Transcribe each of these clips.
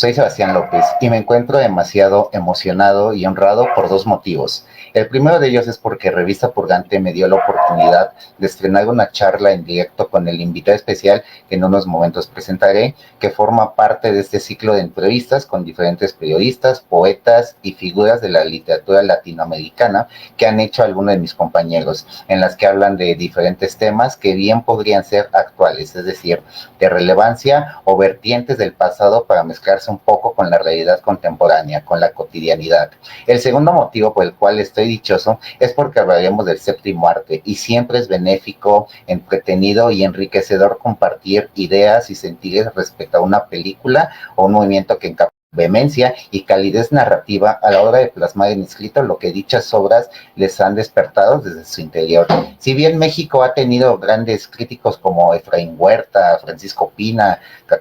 Soy Sebastián López y me encuentro demasiado emocionado y honrado por dos motivos. El primero de ellos es porque Revista Purgante me dio la oportunidad de estrenar una charla en directo con el invitado especial que en unos momentos presentaré, que forma parte de este ciclo de entrevistas con diferentes periodistas, poetas y figuras de la literatura latinoamericana que han hecho algunos de mis compañeros, en las que hablan de diferentes temas que bien podrían ser actuales, es decir, de relevancia o vertientes del pasado para mezclarse un poco con la realidad contemporánea, con la cotidianidad. El segundo motivo por el cual estoy dichoso es porque hablaremos del séptimo arte y siempre es benéfico, entretenido y enriquecedor compartir ideas y sentires respecto a una película o un movimiento que encapsula vehemencia y calidez narrativa a la hora de plasmar en escrito lo que dichas obras les han despertado desde su interior. Si bien México ha tenido grandes críticos como Efraín Huerta, Francisco Pina,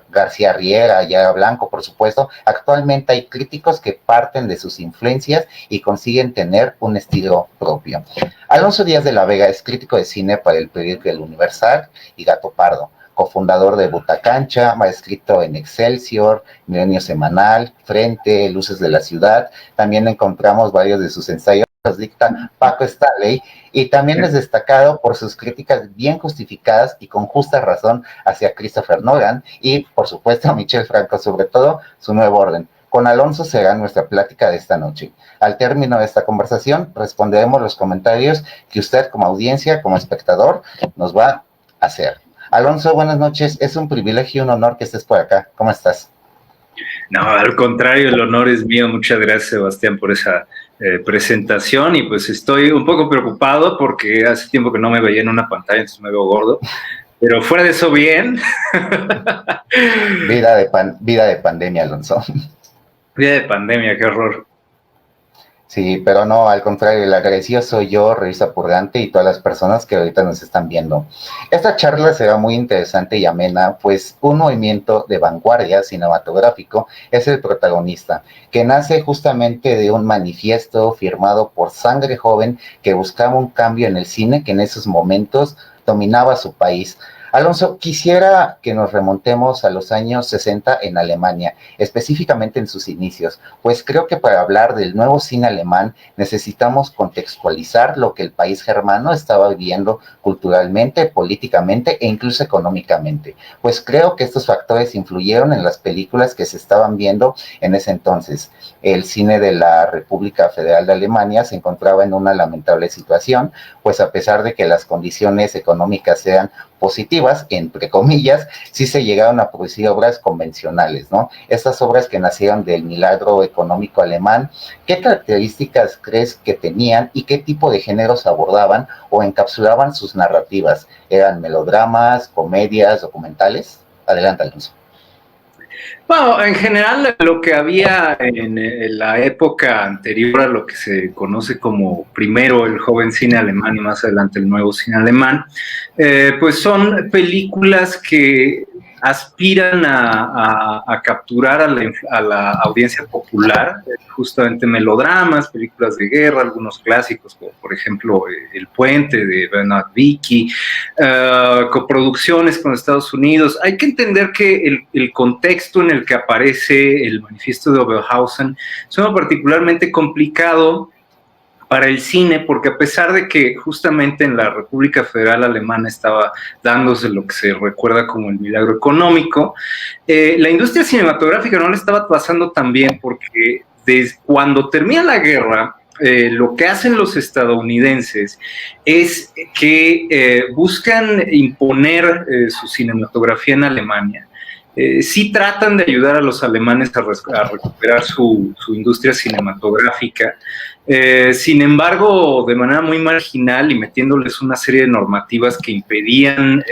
García Riera, Yara Blanco, por supuesto, actualmente hay críticos que parten de sus influencias y consiguen tener un estilo propio. Alonso Díaz de la Vega es crítico de cine para el periódico El Universal y Gato Pardo, cofundador de Butacancha, ha escrito en Excelsior, Milenio Semanal, Frente, Luces de la Ciudad. También encontramos varios de sus ensayos, los dicta Paco Stanley, y también es destacado por sus críticas bien justificadas y con justa razón hacia Christopher Nolan y, por supuesto, a Michel Franco, sobre todo su Nuevo Orden. Con Alonso será nuestra plática de esta noche. Al término de esta conversación, responderemos los comentarios que usted, como audiencia, como espectador, nos va a hacer. Alonso, buenas noches. Es un privilegio y un honor que estés por acá. ¿Cómo estás? No, al contrario, el honor es mío. Muchas gracias, Sebastián, por esa presentación. Y pues estoy un poco preocupado porque hace tiempo que no me veía en una pantalla, entonces me veo gordo. Pero fuera de eso, bien. Vida de pandemia, Alonso. Vida de pandemia, qué horror. Sí, pero no, al contrario, el agradecido soy yo, Revista Purgante, y todas las personas que ahorita nos están viendo. Esta charla será muy interesante y amena, pues un movimiento de vanguardia cinematográfico es el protagonista, que nace justamente de un manifiesto firmado por sangre joven que buscaba un cambio en el cine que en esos momentos dominaba su país. Alonso, quisiera que nos remontemos a los años 60 en Alemania, específicamente en sus inicios, pues creo que para hablar del nuevo cine alemán necesitamos contextualizar lo que el país germano estaba viviendo culturalmente, políticamente e incluso económicamente, pues creo que estos factores influyeron en las películas que se estaban viendo en ese entonces. El cine de la República Federal de Alemania se encontraba en una lamentable situación, pues a pesar de que las condiciones económicas sean positivas, entre comillas, sí se llegaron a producir obras convencionales, ¿no? Estas obras que nacieron del milagro económico alemán, ¿qué características crees que tenían y qué tipo de géneros abordaban o encapsulaban sus narrativas? ¿Eran melodramas, comedias, documentales? Adelante, Alonso. Bueno, en general lo que había en la época anterior a lo que se conoce como primero el joven cine alemán y más adelante el nuevo cine alemán, pues son películas que aspiran a capturar a la audiencia popular, justamente melodramas, películas de guerra, algunos clásicos como por ejemplo El Puente de Bernard Vicki, coproducciones con Estados Unidos. Hay que entender que el contexto en el que aparece el manifiesto de Oberhausen es uno particularmente complicado para el cine, porque a pesar de que justamente en la República Federal Alemana estaba dándose lo que se recuerda como el milagro económico, la industria cinematográfica no le estaba pasando tan bien, porque desde cuando termina la guerra, lo que hacen los estadounidenses es que buscan imponer su cinematografía en Alemania. Sí tratan de ayudar a los alemanes a recuperar su industria cinematográfica, sin embargo, de manera muy marginal y metiéndoles una serie de normativas que impedían,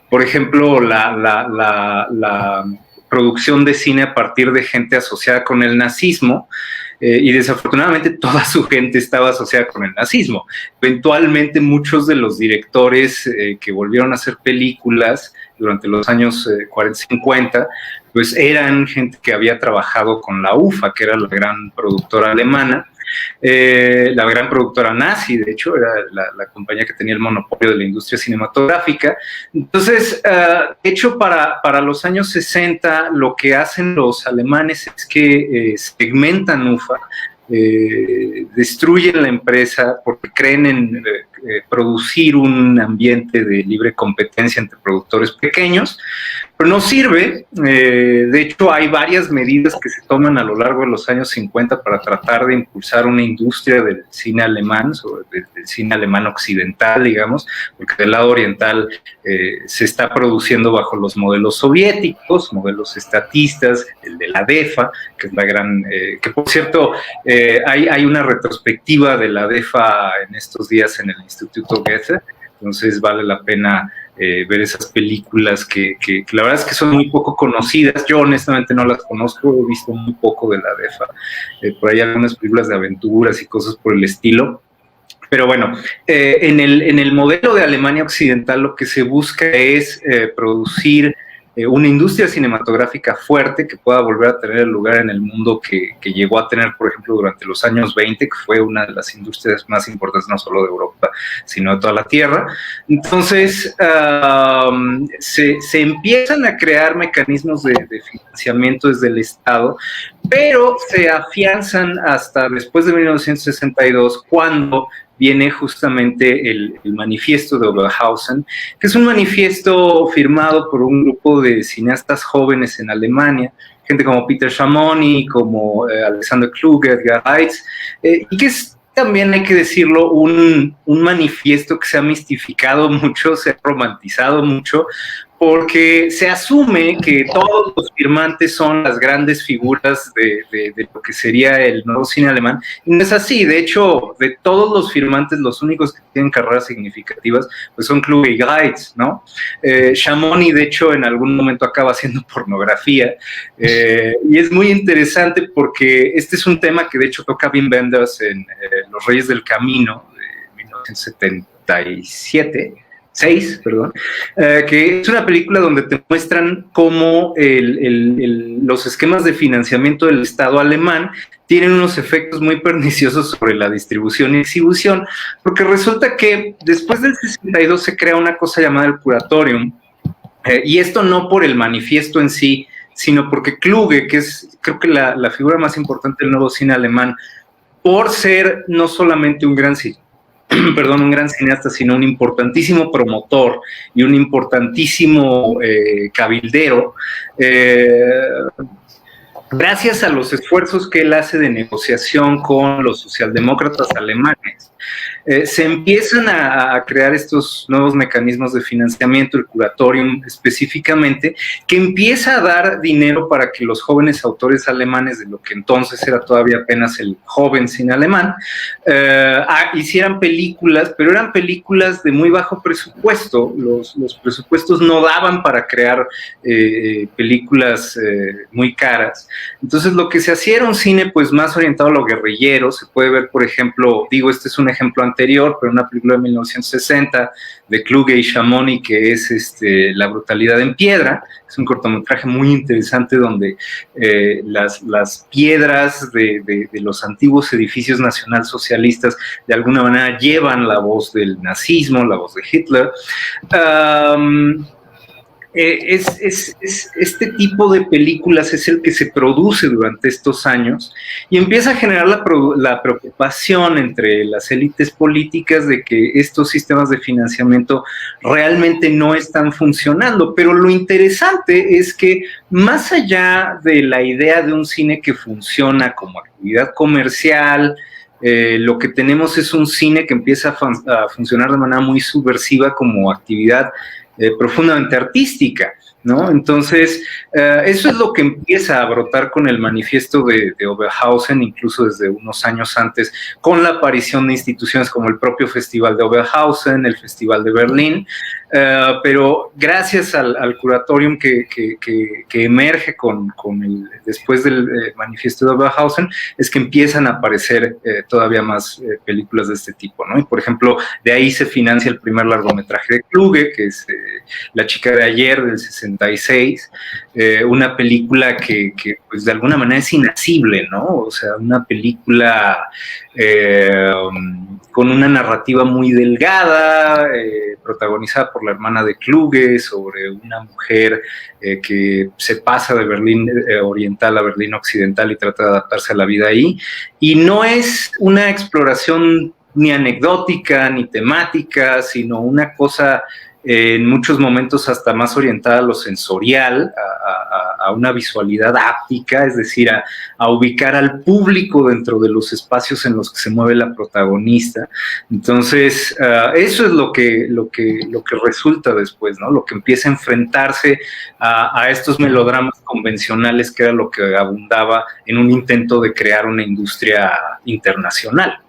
por ejemplo, la producción de cine a partir de gente asociada con el nazismo, y desafortunadamente toda su gente estaba asociada con el nazismo. Eventualmente muchos de los directores que volvieron a hacer películas durante los años 40 y 50, pues eran gente que había trabajado con la UFA, que era la gran productora alemana, la gran productora nazi, de hecho, era la compañía que tenía el monopolio de la industria cinematográfica. Entonces, de hecho, para los años 60, lo que hacen los alemanes es que segmentan UFA, destruyen la empresa porque creen en producir un ambiente de libre competencia entre productores pequeños, pero no sirve. De hecho, hay varias medidas que se toman a lo largo de los años 50 para tratar de impulsar una industria del cine alemán, del cine alemán occidental, digamos, porque del lado oriental se está produciendo bajo los modelos soviéticos, modelos estatistas, el de la DEFA, que es la gran, que por cierto, hay una retrospectiva de la DEFA en estos días en el Instituto Goethe, entonces vale la pena ver esas películas que la verdad es que son muy poco conocidas. Yo honestamente no las conozco, he visto muy poco de la DEFA, por ahí algunas películas de aventuras y cosas por el estilo. Pero bueno, en el modelo de Alemania Occidental lo que se busca es producir una industria cinematográfica fuerte que pueda volver a tener el lugar en el mundo que llegó a tener, por ejemplo, durante los años 20, que fue una de las industrias más importantes no solo de Europa, sino de toda la Tierra. Entonces, se empiezan a crear mecanismos de financiamiento desde el Estado, pero se afianzan hasta después de 1962, cuando viene justamente el manifiesto de Oberhausen, que es un manifiesto firmado por un grupo de cineastas jóvenes en Alemania, gente como Peter Schamoni, como Alexander Kluge, Edgar Reitz, y que es también, hay que decirlo, un manifiesto que se ha mistificado mucho, se ha romantizado mucho, porque se asume que todos los firmantes son las grandes figuras de lo que sería el nuevo cine alemán, y no es así. De hecho, de todos los firmantes, los únicos que tienen carreras significativas pues son Kluge y Reitz, ¿no? Schamoni, de hecho, en algún momento acaba haciendo pornografía, y es muy interesante porque este es un tema que de hecho toca Wim Wenders en Los Reyes del Camino, de 1977, que es una película donde te muestran cómo los esquemas de financiamiento del Estado alemán tienen unos efectos muy perniciosos sobre la distribución y distribución, porque resulta que después del 62 se crea una cosa llamada el Curatorium, y esto no por el manifiesto en sí, sino porque Kluge, que es creo que la figura más importante del nuevo cine alemán, por ser no solamente un gran cineasta, sino un importantísimo promotor y un importantísimo cabildero, gracias a los esfuerzos que él hace de negociación con los socialdemócratas alemanes, se empiezan a crear estos nuevos mecanismos de financiamiento, el Curatorium específicamente, que empieza a dar dinero para que los jóvenes autores alemanes, de lo que entonces era todavía apenas el joven cine alemán, hicieran películas, pero eran películas de muy bajo presupuesto. Los presupuestos no daban para crear películas muy caras. Entonces lo que se hacía era un cine pues más orientado a lo guerrillero. Se puede ver, por ejemplo, este es un ejemplo anterior, pero una película de 1960 de Kluge y Schamoni, que es La brutalidad en piedra. Es un cortometraje muy interesante donde las piedras de los antiguos edificios nacionalsocialistas de alguna manera llevan la voz del nazismo, la voz de Hitler. Este tipo de películas es el que se produce durante estos años y empieza a generar la preocupación entre las élites políticas de que estos sistemas de financiamiento realmente no están funcionando. Pero lo interesante es que más allá de la idea de un cine que funciona como actividad comercial, lo que tenemos es un cine que empieza a funcionar de manera muy subversiva como actividad profundamente artística, ¿no? Entonces, eso es lo que empieza a brotar con el manifiesto de Oberhausen, incluso desde unos años antes, con la aparición de instituciones como el propio Festival de Oberhausen, el Festival de Berlín, pero gracias al Curatorium que emerge después del manifiesto de Oberhausen, es que empiezan a aparecer todavía más películas de este tipo, ¿no? Y por ejemplo, de ahí se financia el primer largometraje de Kluge, que es La chica de ayer, del 66, una película que pues de alguna manera es inacible, ¿no? O sea, una película con una narrativa muy delgada, protagonizada por la hermana de Kluge, sobre una mujer que se pasa de Berlín oriental a Berlín occidental y trata de adaptarse a la vida ahí. Y no es una exploración ni anecdótica ni temática, sino una cosa en muchos momentos hasta más orientada a lo sensorial, a una visualidad áptica, es decir, a ubicar al público dentro de los espacios en los que se mueve la protagonista. Entonces, eso es lo que resulta después, ¿no? Lo que empieza a enfrentarse a estos melodramas convencionales, que era lo que abundaba en un intento de crear una industria internacional.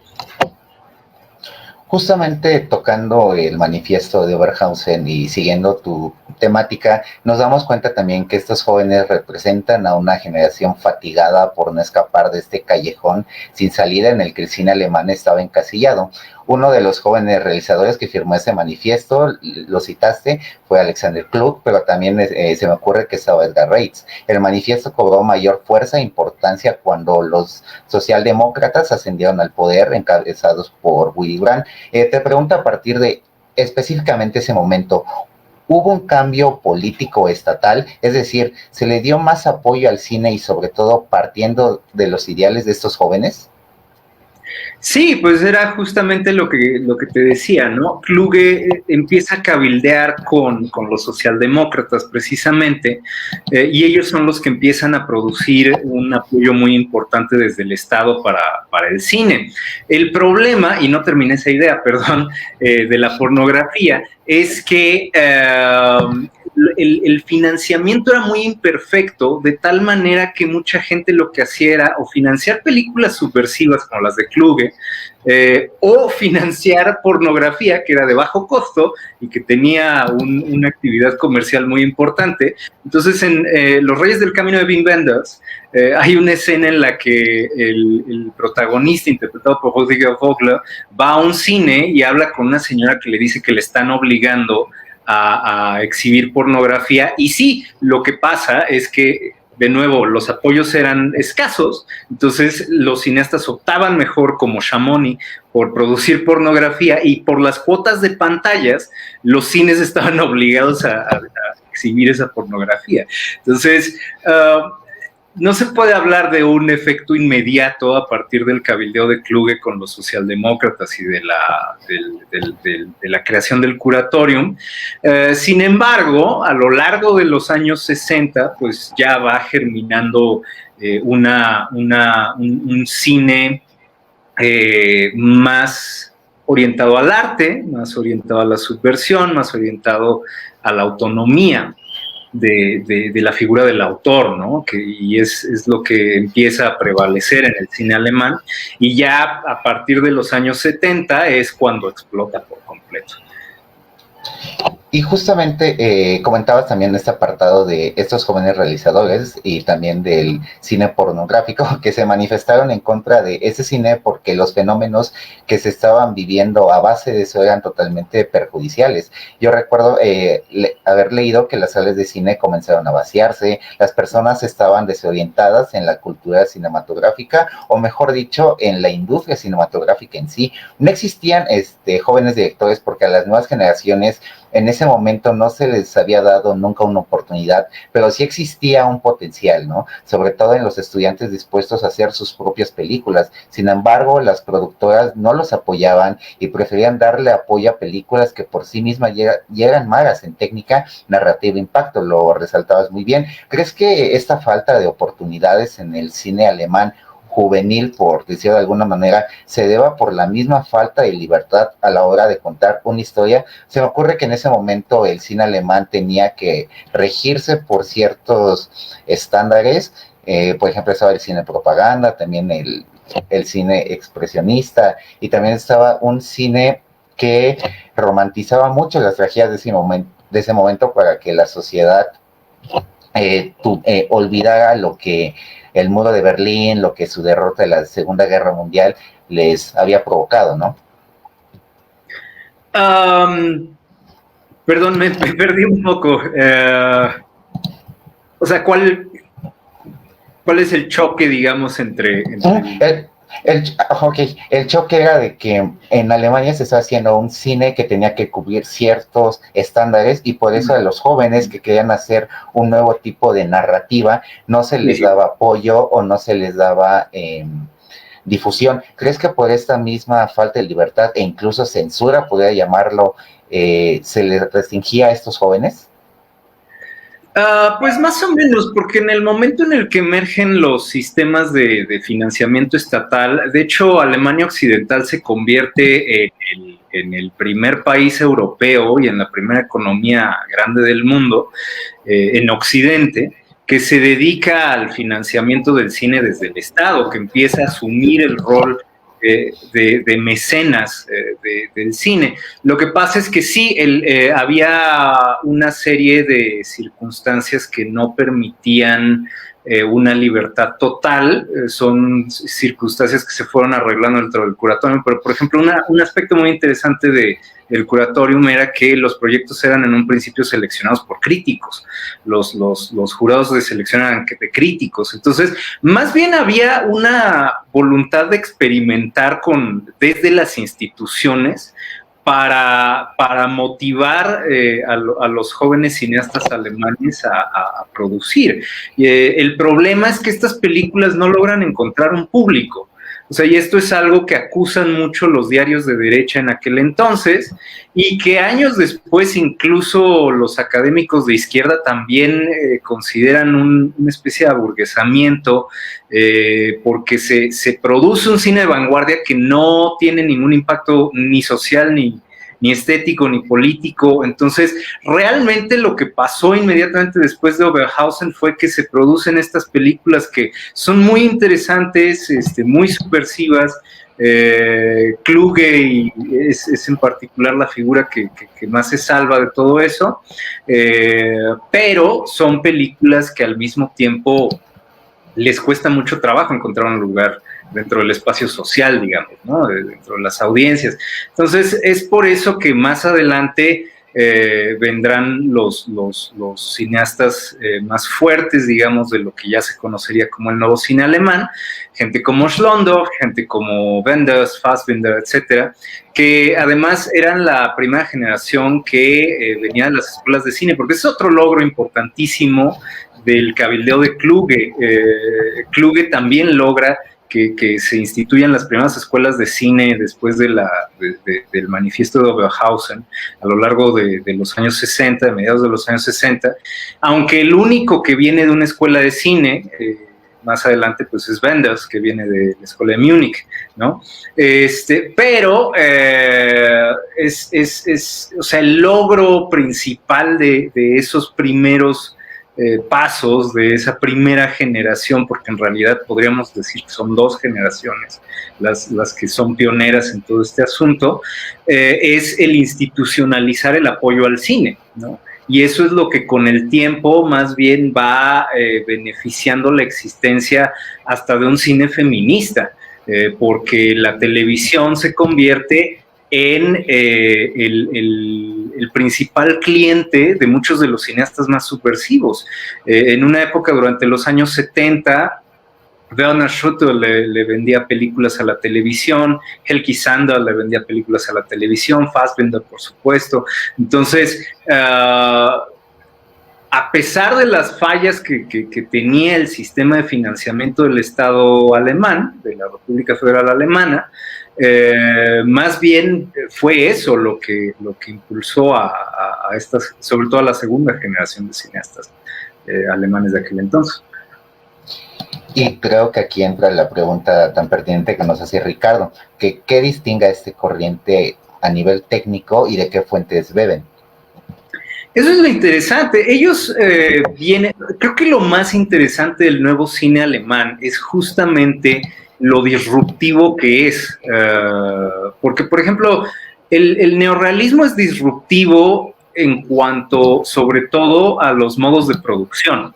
Justamente tocando el manifiesto de Oberhausen y siguiendo tu temática, nos damos cuenta también que estos jóvenes representan a una generación fatigada por no escapar de este callejón sin salida en el que el cine alemán estaba encasillado. Uno de los jóvenes realizadores que firmó ese manifiesto, lo citaste, fue Alexander Kluge, pero también se me ocurre que estaba Edgar Reitz. El manifiesto cobró mayor fuerza e importancia cuando los socialdemócratas ascendieron al poder, encabezados por Willy Brandt. Te pregunto, a partir de específicamente ese momento, ¿hubo un cambio político estatal? Es decir, ¿se le dio más apoyo al cine y sobre todo partiendo de los ideales de estos jóvenes? Sí, pues era justamente lo que te decía, ¿no? Kluge empieza a cabildear con los socialdemócratas precisamente, y ellos son los que empiezan a producir un apoyo muy importante desde el Estado para el cine. El problema, y no terminé esa idea, perdón, de la pornografía, es que el financiamiento era muy imperfecto, de tal manera que mucha gente lo que hacía era o financiar películas subversivas como las de Kluge, o financiar pornografía que era de bajo costo y que tenía una actividad comercial muy importante. Entonces, en Los Reyes del Camino de Wim Wenders, hay una escena en la que el protagonista, interpretado por Rüdiger Vogler, va a un cine y habla con una señora que le dice que le están obligando a exhibir pornografía. Y sí, lo que pasa es que, de nuevo, los apoyos eran escasos, entonces los cineastas optaban mejor, como Chamonix, por producir pornografía, y por las cuotas de pantallas, los cines estaban obligados a exhibir esa pornografía. Entonces, no se puede hablar de un efecto inmediato a partir del cabildeo de Kluge con los socialdemócratas y de la creación del curatorium. Sin embargo, a lo largo de los años 60, pues ya va germinando un cine más orientado al arte, más orientado a la subversión, más orientado a la autonomía de la figura del autor, ¿no? Y es lo que empieza a prevalecer en el cine alemán, y ya a partir de los años 70 es cuando explota por completo. Y justamente comentabas también este apartado de estos jóvenes realizadores y también del cine pornográfico que se manifestaron en contra de ese cine porque los fenómenos que se estaban viviendo a base de eso eran totalmente perjudiciales. Yo recuerdo haber leído que las salas de cine comenzaron a vaciarse, las personas estaban desorientadas en la cultura cinematográfica, o mejor dicho, en la industria cinematográfica en sí. No existían jóvenes directores porque a las nuevas generaciones en ese momento no se les había dado nunca una oportunidad, pero sí existía un potencial, ¿no? Sobre todo en los estudiantes dispuestos a hacer sus propias películas. Sin embargo, las productoras no los apoyaban y preferían darle apoyo a películas que por sí mismas llegan malas en técnica, narrativa, impacto. Lo resaltabas muy bien. ¿Crees que esta falta de oportunidades en el cine alemán juvenil, por decirlo de alguna manera, se deba por la misma falta de libertad a la hora de contar una historia? Se me ocurre que en ese momento el cine alemán tenía que regirse por ciertos estándares, por ejemplo estaba el cine propaganda, también el cine expresionista, y también estaba un cine que romantizaba mucho las tragedias de ese momento para que la sociedad olvidara lo que el muro de Berlín, lo que su derrota de la Segunda Guerra Mundial les había provocado, ¿no? Perdón, me perdí un poco. O sea, ¿cuál es el choque, digamos, entre el choque era de que en Alemania se estaba haciendo un cine que tenía que cubrir ciertos estándares y por eso a los jóvenes que querían hacer un nuevo tipo de narrativa no se les daba apoyo o no se les daba difusión. ¿Crees que por esta misma falta de libertad e incluso censura, podría llamarlo, se les restringía a estos jóvenes? Pues más o menos, porque en el momento en el que emergen los sistemas de financiamiento estatal, de hecho Alemania Occidental se convierte en el primer país europeo y en la primera economía grande del mundo, en Occidente, que se dedica al financiamiento del cine desde el Estado, que empieza a asumir el rol de mecenas del cine. Lo que pasa es que sí, había una serie de circunstancias que no permitían una libertad total, son circunstancias que se fueron arreglando dentro del curatorium, pero por ejemplo un aspecto muy interesante del curatorium era que los proyectos eran en un principio seleccionados por críticos, los jurados de selección eran de críticos, entonces más bien había una voluntad de experimentar desde las instituciones para motivar a los jóvenes cineastas alemanes a producir. El problema es que estas películas no logran encontrar un público. O sea, y esto es algo que acusan mucho los diarios de derecha en aquel entonces y que años después incluso los académicos de izquierda también consideran una especie de aburguesamiento porque se produce un cine de vanguardia que no tiene ningún impacto ni social ni estético, ni político. Entonces, realmente lo que pasó inmediatamente después de Oberhausen fue que se producen estas películas que son muy interesantes, muy subversivas. Kluge es en particular la figura que más se salva de todo eso, pero son películas que al mismo tiempo les cuesta mucho trabajo encontrar un lugar dentro del espacio social, digamos, ¿no? Dentro de las audiencias. Entonces, es por eso que más adelante vendrán los cineastas más fuertes, digamos, de lo que ya se conocería como el nuevo cine alemán, gente como Schlondorf, gente como Wenders, Fassbinder, etcétera, que además eran la primera generación que venía de las escuelas de cine, porque es otro logro importantísimo del cabildeo de Kluge. Kluge también logra que se instituyan las primeras escuelas de cine después del manifiesto de Oberhausen a lo largo de los años 60, de mediados de los años 60, aunque el único que viene de una escuela de cine, más adelante pues es Wenders, que viene de la escuela de Múnich, ¿no? Pero o sea, el logro principal de esos primeros pasos de esa primera generación, porque en realidad podríamos decir que son dos generaciones las que son pioneras en todo este asunto, es el institucionalizar el apoyo al cine, ¿no? Y eso es lo que con el tiempo más bien va beneficiando la existencia hasta de un cine feminista, porque la televisión se convierte en el principal cliente de muchos de los cineastas más subversivos. En una época durante los años 70, Werner Schutter le vendía películas a la televisión, Helgi Sander le vendía películas a la televisión, Fassbinder, por supuesto. Entonces, a pesar de las fallas que tenía el sistema de financiamiento del Estado alemán, de la República Federal Alemana, más bien fue eso lo que impulsó a estas, sobre todo a la segunda generación de cineastas alemanes de aquel entonces. Y creo que aquí entra la pregunta tan pertinente que nos hace Ricardo, que ¿qué distingue a este corriente a nivel técnico y de qué fuentes beben? Eso es lo interesante. Ellos creo que lo más interesante del nuevo cine alemán es justamente lo disruptivo que es, porque por ejemplo el neorrealismo es disruptivo en cuanto sobre todo a los modos de producción.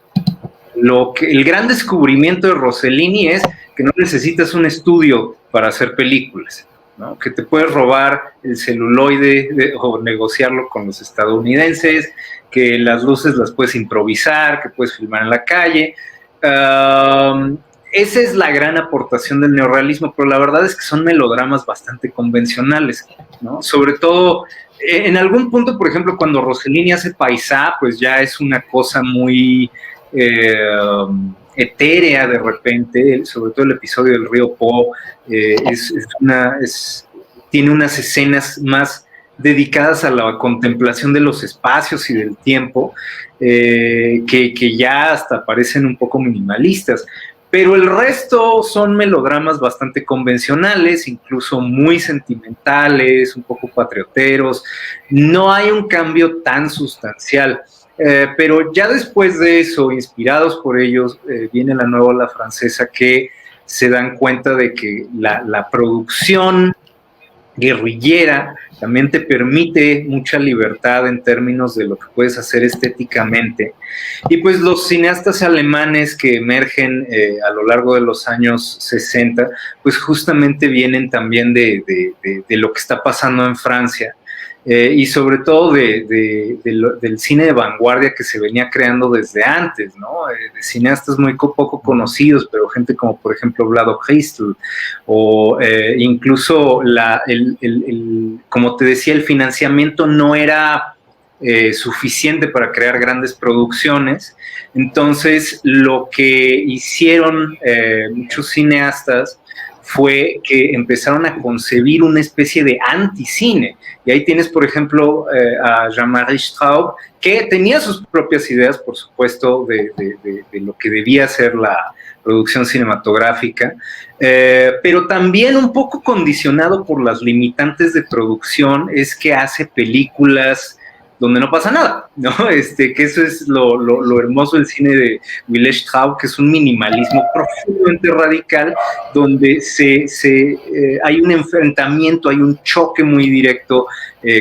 El gran descubrimiento de Rossellini es que no necesitas un estudio para hacer películas, ¿no? Que te puedes robar el celuloide o negociarlo con los estadounidenses, que las luces las puedes improvisar, que puedes filmar en la calle. Esa es la gran aportación del neorrealismo, pero la verdad es que son melodramas bastante convencionales, ¿no? Sobre todo, en algún punto, por ejemplo, cuando Rossellini hace Paisá, pues ya es una cosa muy etérea de repente, sobre todo el episodio del río Po, tiene unas escenas más dedicadas a la contemplación de los espacios y del tiempo, que ya hasta parecen un poco minimalistas. Pero el resto son melodramas bastante convencionales, incluso muy sentimentales, un poco patrioteros. No hay un cambio tan sustancial. Pero ya después de eso, inspirados por ellos, viene la nueva ola francesa, que se dan cuenta de que la producción guerrillera también te permite mucha libertad en términos de lo que puedes hacer estéticamente. Y pues los cineastas alemanes que emergen a lo largo de los años 60, pues justamente vienen también de lo que está pasando en Francia. Y sobre todo del cine de vanguardia que se venía creando desde antes, ¿no? De cineastas muy poco conocidos, pero gente como, por ejemplo, Vlado Christl, o incluso, como te decía, el financiamiento no era suficiente para crear grandes producciones. Entonces, lo que hicieron muchos cineastas fue que empezaron a concebir una especie de anticine. Y ahí tienes, por ejemplo, a Jean-Marie Straub, que tenía sus propias ideas, por supuesto, de lo que debía ser la producción cinematográfica, pero también un poco condicionado por las limitantes de producción, es que hace películas donde no pasa nada, ¿no? Que eso es lo hermoso del cine de Willy Straub, que es un minimalismo profundamente radical, donde hay un enfrentamiento, hay un choque muy directo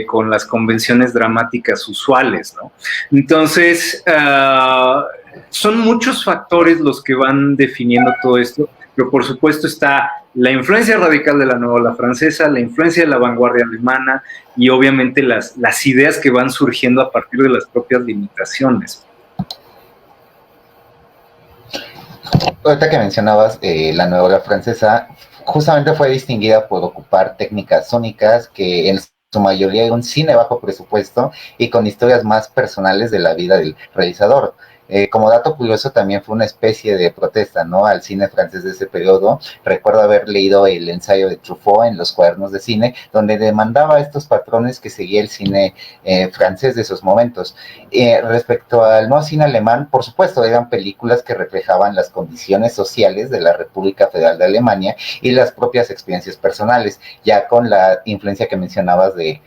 con las convenciones dramáticas usuales, ¿no? Entonces, son muchos factores los que van definiendo todo esto, pero por supuesto está la influencia radical de la nueva ola francesa, la influencia de la vanguardia alemana y obviamente las ideas que van surgiendo a partir de las propias limitaciones. Ahorita que mencionabas la nueva ola francesa, justamente fue distinguida por ocupar técnicas sónicas que en su mayoría era un cine bajo presupuesto y con historias más personales de la vida del realizador. Como dato curioso, también fue una especie de protesta, ¿no?, al cine francés de ese periodo. Recuerdo haber leído el ensayo de Truffaut en los cuadernos de cine, donde demandaba a estos patrones que seguía el cine francés de esos momentos. Respecto al nuevo cine alemán, por supuesto, eran películas que reflejaban las condiciones sociales de la República Federal de Alemania y las propias experiencias personales, ya con la influencia que mencionabas de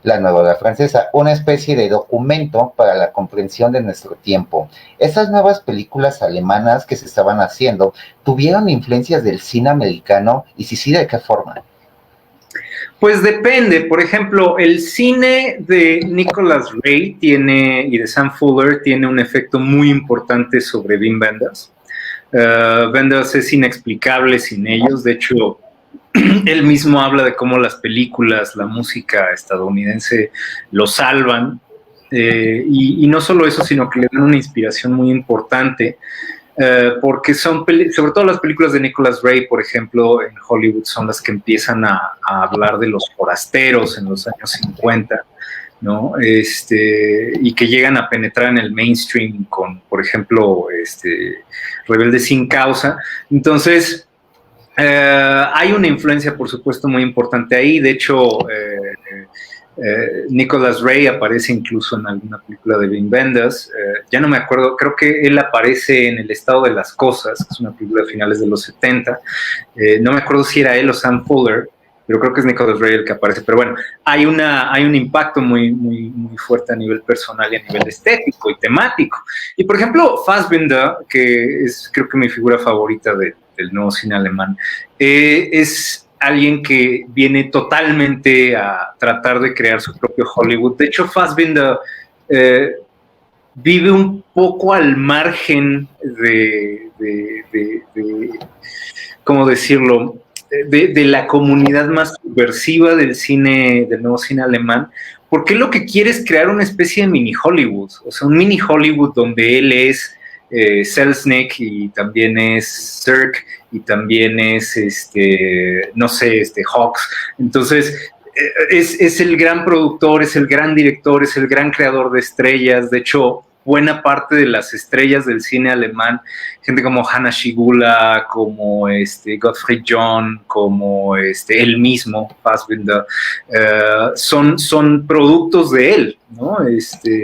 la nueva ola francesa, una especie de documento para la comprensión de nuestro tiempo. Esas nuevas películas alemanas que se estaban haciendo, ¿tuvieron influencias del cine americano? Y si sí, ¿de qué forma? Pues depende. Por ejemplo, el cine de Nicholas Ray y de Sam Fuller tiene un efecto muy importante sobre Wim Wenders. Wenders es inexplicable sin ellos. De hecho, él mismo habla de cómo las películas, la música estadounidense lo salvan, y no solo eso, sino que le dan una inspiración muy importante, porque sobre todo las películas de Nicholas Ray, por ejemplo, en Hollywood, son las que empiezan a hablar de los forasteros en los años 50, ¿no? Y que llegan a penetrar en el mainstream con, por ejemplo, Rebelde sin causa. Entonces, hay una influencia, por supuesto, muy importante ahí. De hecho, Nicholas Ray aparece incluso en alguna película de Wim Wenders. Ya no me acuerdo, creo que él aparece en El estado de las cosas, que es una película de finales de los 70. No me acuerdo si era él o Sam Fuller, pero creo que es Nicholas Ray el que aparece. Pero bueno, hay un impacto muy, muy, muy fuerte a nivel personal y a nivel estético y temático. Y por ejemplo, Fassbinder, que es creo que mi figura favorita del nuevo cine alemán, es alguien que viene totalmente a tratar de crear su propio Hollywood. De hecho, Fassbinder vive un poco al margen de ¿cómo decirlo?, de la comunidad más subversiva del cine, del nuevo cine alemán, porque lo que quiere es crear una especie de mini Hollywood, o sea, un mini Hollywood donde él es Selznick y también es Zirk y también es, no sé, Hawks. Entonces, es el gran productor, es el gran director, es el gran creador de estrellas. De hecho, buena parte de las estrellas del cine alemán, gente como Hanna Schigula, como Gottfried John, como él mismo, Fassbinder, son productos de él, ¿no?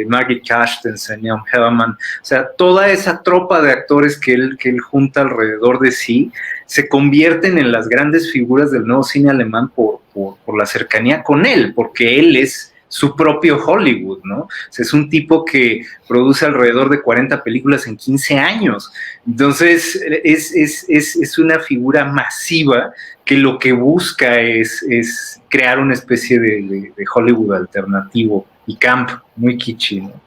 Margit Carstensen, Jan Herrmann, o sea, toda esa tropa de actores que él junta alrededor de sí, se convierten en las grandes figuras del nuevo cine alemán por la cercanía con él, porque él es su propio Hollywood, ¿no? O sea, es un tipo que produce alrededor de 40 películas en 15 años. Entonces, es una figura masiva que lo que busca es crear una especie de Hollywood alternativo y camp, muy kitschy, ¿no?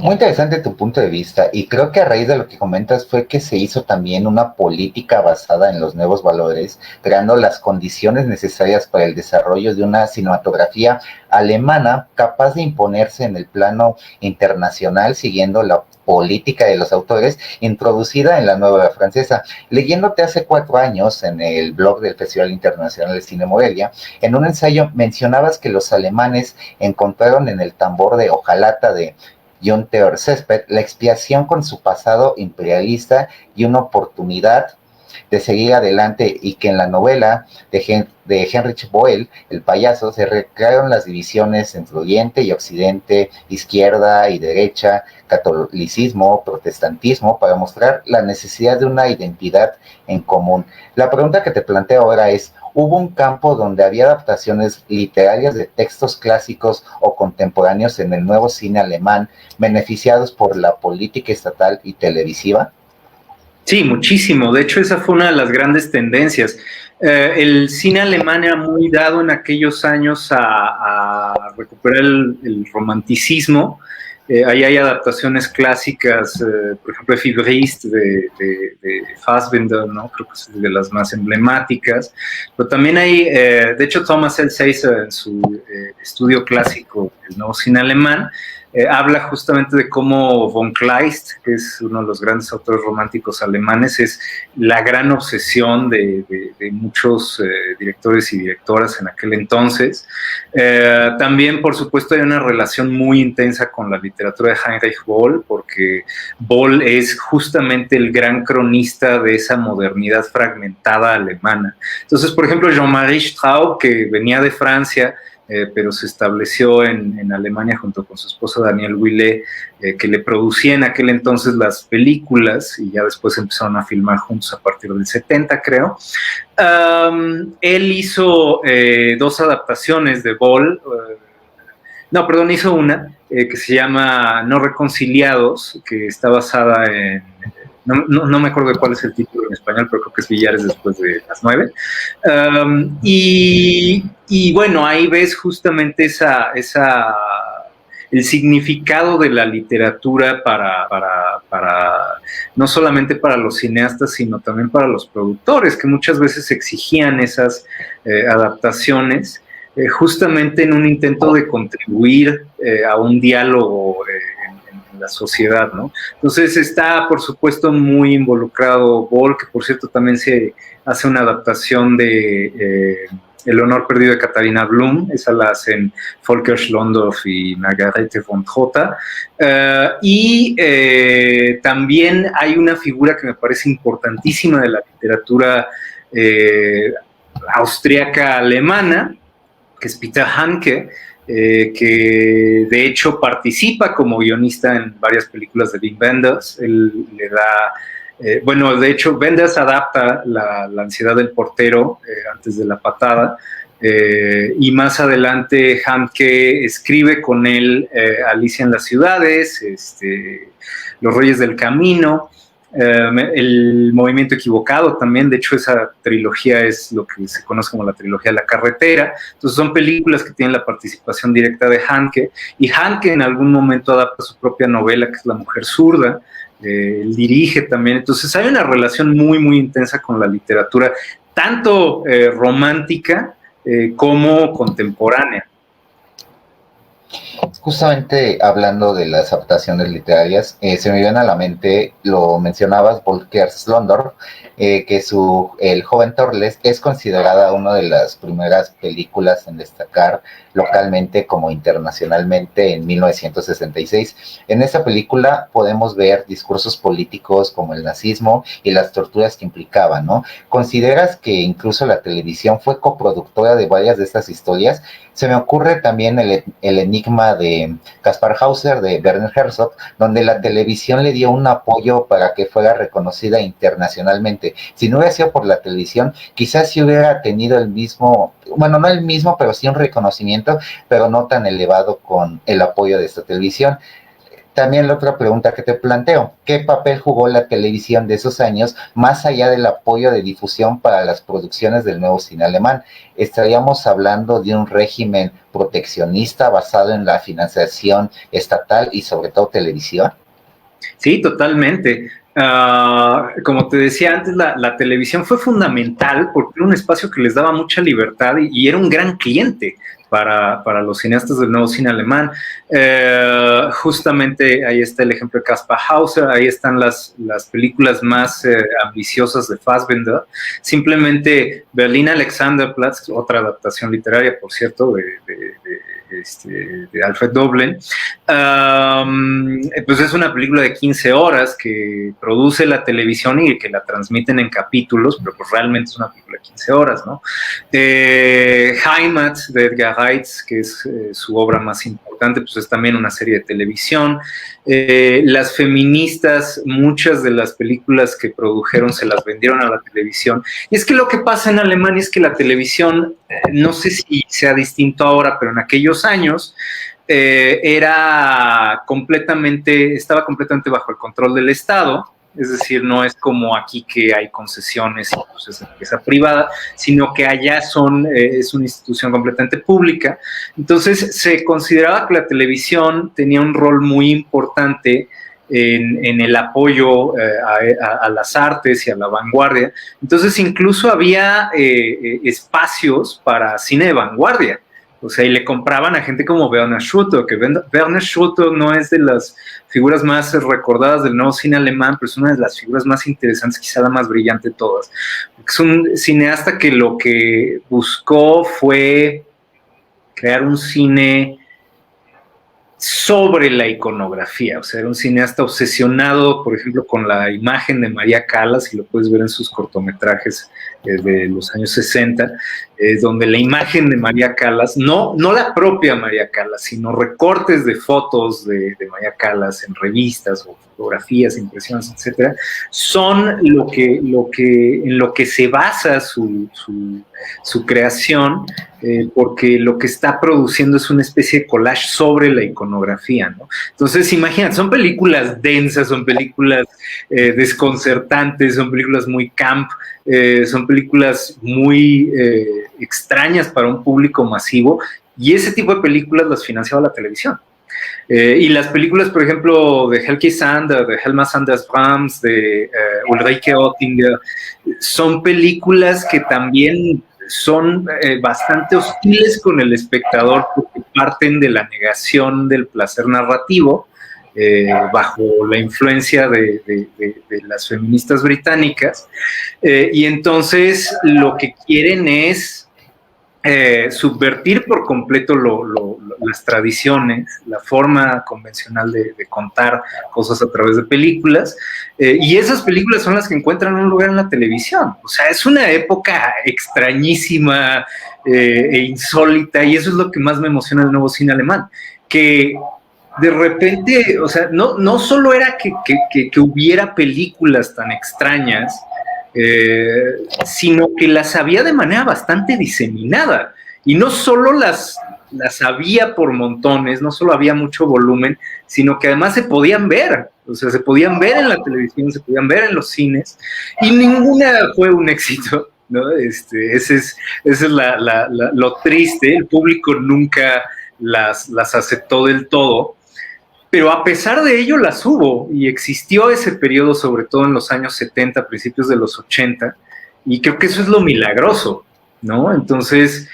Muy interesante tu punto de vista, y creo que a raíz de lo que comentas fue que se hizo también una política basada en los nuevos valores, creando las condiciones necesarias para el desarrollo de una cinematografía alemana capaz de imponerse en el plano internacional, siguiendo la política de los autores introducida en la nueva francesa. Leyéndote hace 4 años en el blog del Festival Internacional de Cine Morelia, en un ensayo mencionabas que los alemanes encontraron en el tambor de hojalata de Jon Theodor Cespedes la expiación con su pasado imperialista y una oportunidad de seguir adelante, y que en la novela de Heinrich Böll, El payaso, se recrearon las divisiones entre Oriente y Occidente, izquierda y derecha, catolicismo, protestantismo, para mostrar la necesidad de una identidad en común. La pregunta que te planteo ahora es, ¿hubo un campo donde había adaptaciones literarias de textos clásicos o contemporáneos en el nuevo cine alemán beneficiados por la política estatal y televisiva? Sí, muchísimo. De hecho, esa fue una de las grandes tendencias. El cine alemán era muy dado en aquellos años a recuperar el romanticismo. Ahí hay adaptaciones clásicas, por ejemplo, Fibrist de Fassbinder, ¿no? Creo que es de las más emblemáticas. Pero también hay, de hecho, Thomas Elsässer en su estudio clásico, el nuevo cine alemán, habla justamente de cómo von Kleist, que es uno de los grandes autores románticos alemanes, es la gran obsesión de muchos directores y directoras en aquel entonces. También, por supuesto, hay una relación muy intensa con la literatura de Heinrich Böll, porque Böll es justamente el gran cronista de esa modernidad fragmentada alemana. Entonces, por ejemplo, Jean-Marie Straub, que venía de Francia, pero se estableció en Alemania junto con su esposo Daniel Wille, que le producía en aquel entonces las películas, y ya después empezaron a filmar juntos a partir del 70, creo. Él hizo 2 adaptaciones de Böll, hizo una que se llama No Reconciliados, que está basada en... No me acuerdo de cuál es el título en español, pero creo que es Billares después de las 9. Y bueno, ahí ves justamente el significado de la literatura para no solamente para los cineastas, sino también para los productores, que muchas veces exigían esas adaptaciones, justamente en un intento de contribuir a un diálogo en la sociedad, ¿no? Entonces está, por supuesto, muy involucrado Böll, que por cierto también se hace una adaptación de El honor perdido de Katharina Blum, esa la hacen Volker Schlondorf y Margarete von Trotta. También hay una figura que me parece importantísima de la literatura austríaca alemana, que es Peter Handke, que de hecho participa como guionista en varias películas de Wim Wenders. Él le da... de hecho, Wenders adapta la ansiedad del portero antes de la patada, y más adelante Handke escribe con él Alicia en las ciudades, Los Reyes del Camino, El movimiento equivocado también. De hecho, esa trilogía es lo que se conoce como la trilogía de la carretera. Entonces son películas que tienen la participación directa de Handke, y Handke en algún momento adapta su propia novela, que es La mujer zurda, él dirige también, entonces hay una relación muy, muy intensa con la literatura, tanto romántica como contemporánea. Justamente hablando de las adaptaciones literarias, se me viene a la mente, lo mencionabas, Volker Slondor, que El joven Torles es considerada una de las primeras películas en destacar localmente como internacionalmente en 1966. En esta película podemos ver discursos políticos como el nazismo y las torturas que implicaban, ¿no? ¿Consideras que incluso la televisión fue coproductora de varias de estas historias? Se me ocurre también el enigma de Kaspar Hauser, de Werner Herzog, donde la televisión le dio un apoyo para que fuera reconocida internacionalmente. Si no hubiera sido por la televisión, quizás sí hubiera tenido el mismo, bueno, no el mismo, pero sí un reconocimiento, pero no tan elevado con el apoyo de esta televisión. También la otra pregunta que te planteo, ¿qué papel jugó la televisión de esos años más allá del apoyo de difusión para las producciones del nuevo cine alemán? ¿Estaríamos hablando de un régimen proteccionista basado en la financiación estatal y sobre todo televisión? Sí, totalmente. Como te decía antes, la televisión fue fundamental porque era un espacio que les daba mucha libertad y era un gran cliente para los cineastas del nuevo cine alemán. Justamente ahí está el ejemplo de Kaspar Hauser, ahí están las películas más ambiciosas de Fassbinder. Simplemente Berlin Alexanderplatz, otra adaptación literaria, por cierto, de Alfred Doblin, pues es una película de 15 horas que produce la televisión y que la transmiten en capítulos, pero pues realmente es una película de 15 horas, ¿no? Heimat de Edgar Reitz, que es su obra más importante, pues es también una serie de televisión. Las feministas, muchas de las películas que produjeron se las vendieron a la televisión. Y es que lo que pasa en Alemania es que la televisión, no sé si sea distinto ahora, pero en aquellos años estaba completamente bajo el control del Estado. Es decir, no es como aquí que hay concesiones y pues es empresa privada, sino que allá es una institución completamente pública. Entonces se consideraba que la televisión tenía un rol muy importante en el apoyo a las artes y a la vanguardia. Entonces incluso había espacios para cine de vanguardia. O sea, y le compraban a gente como Werner Schutter, que Werner Schutter no es de las figuras más recordadas del nuevo cine alemán, pero es una de las figuras más interesantes, quizá la más brillante de todas. Es un cineasta que lo que buscó fue crear un cine sobre la iconografía, o sea, era un cineasta obsesionado, por ejemplo, con la imagen de María Callas, y lo puedes ver en sus cortometrajes de los años 60, donde la imagen de María Callas, no la propia María Callas, sino recortes de fotos de María Callas en revistas o fotografías, impresiones, etcétera, son en lo que se basa su creación, porque lo que está produciendo es una especie de collage sobre la iconografía, ¿no? Entonces, imagínate, son películas densas, son películas desconcertantes, son películas muy camp, son películas muy extrañas para un público masivo, y ese tipo de películas las financiaba la televisión. Y las películas, por ejemplo, de Helge Sander, de Helma Sanders Brahms, de Ulrike Oettinger, son películas que también son bastante hostiles con el espectador porque parten de la negación del placer narrativo, bajo la influencia de las feministas británicas, y entonces lo que quieren es subvertir por completo las tradiciones, la forma convencional de contar cosas a través de películas, y esas películas son las que encuentran un lugar en la televisión. O sea, es una época extrañísima e insólita, y eso es lo que más me emociona del nuevo cine alemán, que de repente, o sea, no solo era que hubiera películas tan extrañas, sino que las había de manera bastante diseminada, y no solo las había por montones, no solo había mucho volumen, sino que además se podían ver, o sea, se podían ver en la televisión, se podían ver en los cines, y ninguna fue un éxito, ¿no? Ese es lo triste, el público nunca las aceptó del todo. Pero a pesar de ello las hubo y existió ese periodo, sobre todo en los años 70, principios de los 80, y creo que eso es lo milagroso, ¿no? Entonces,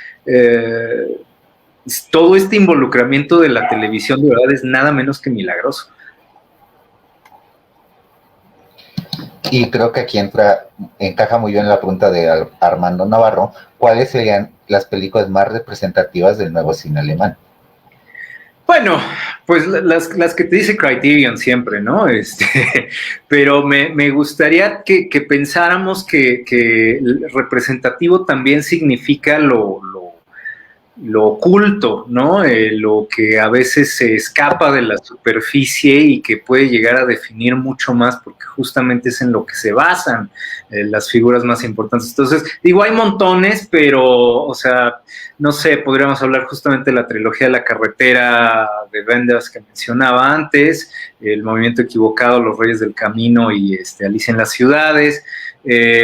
todo este involucramiento de la televisión de verdad es nada menos que milagroso. Y creo que aquí encaja muy bien la pregunta de Armando Navarro, ¿cuáles serían las películas más representativas del nuevo cine alemán? Bueno, pues las que te dice Criterion siempre, ¿no? Pero me gustaría que pensáramos que representativo también significa lo oculto, ¿no? Lo que a veces se escapa de la superficie y que puede llegar a definir mucho más porque justamente es en lo que se basan las figuras más importantes. Entonces, digo, hay montones, pero, o sea, no sé, podríamos hablar justamente de la trilogía de la carretera de Wenders que mencionaba antes, El movimiento equivocado, Los Reyes del Camino y Alicia en las ciudades.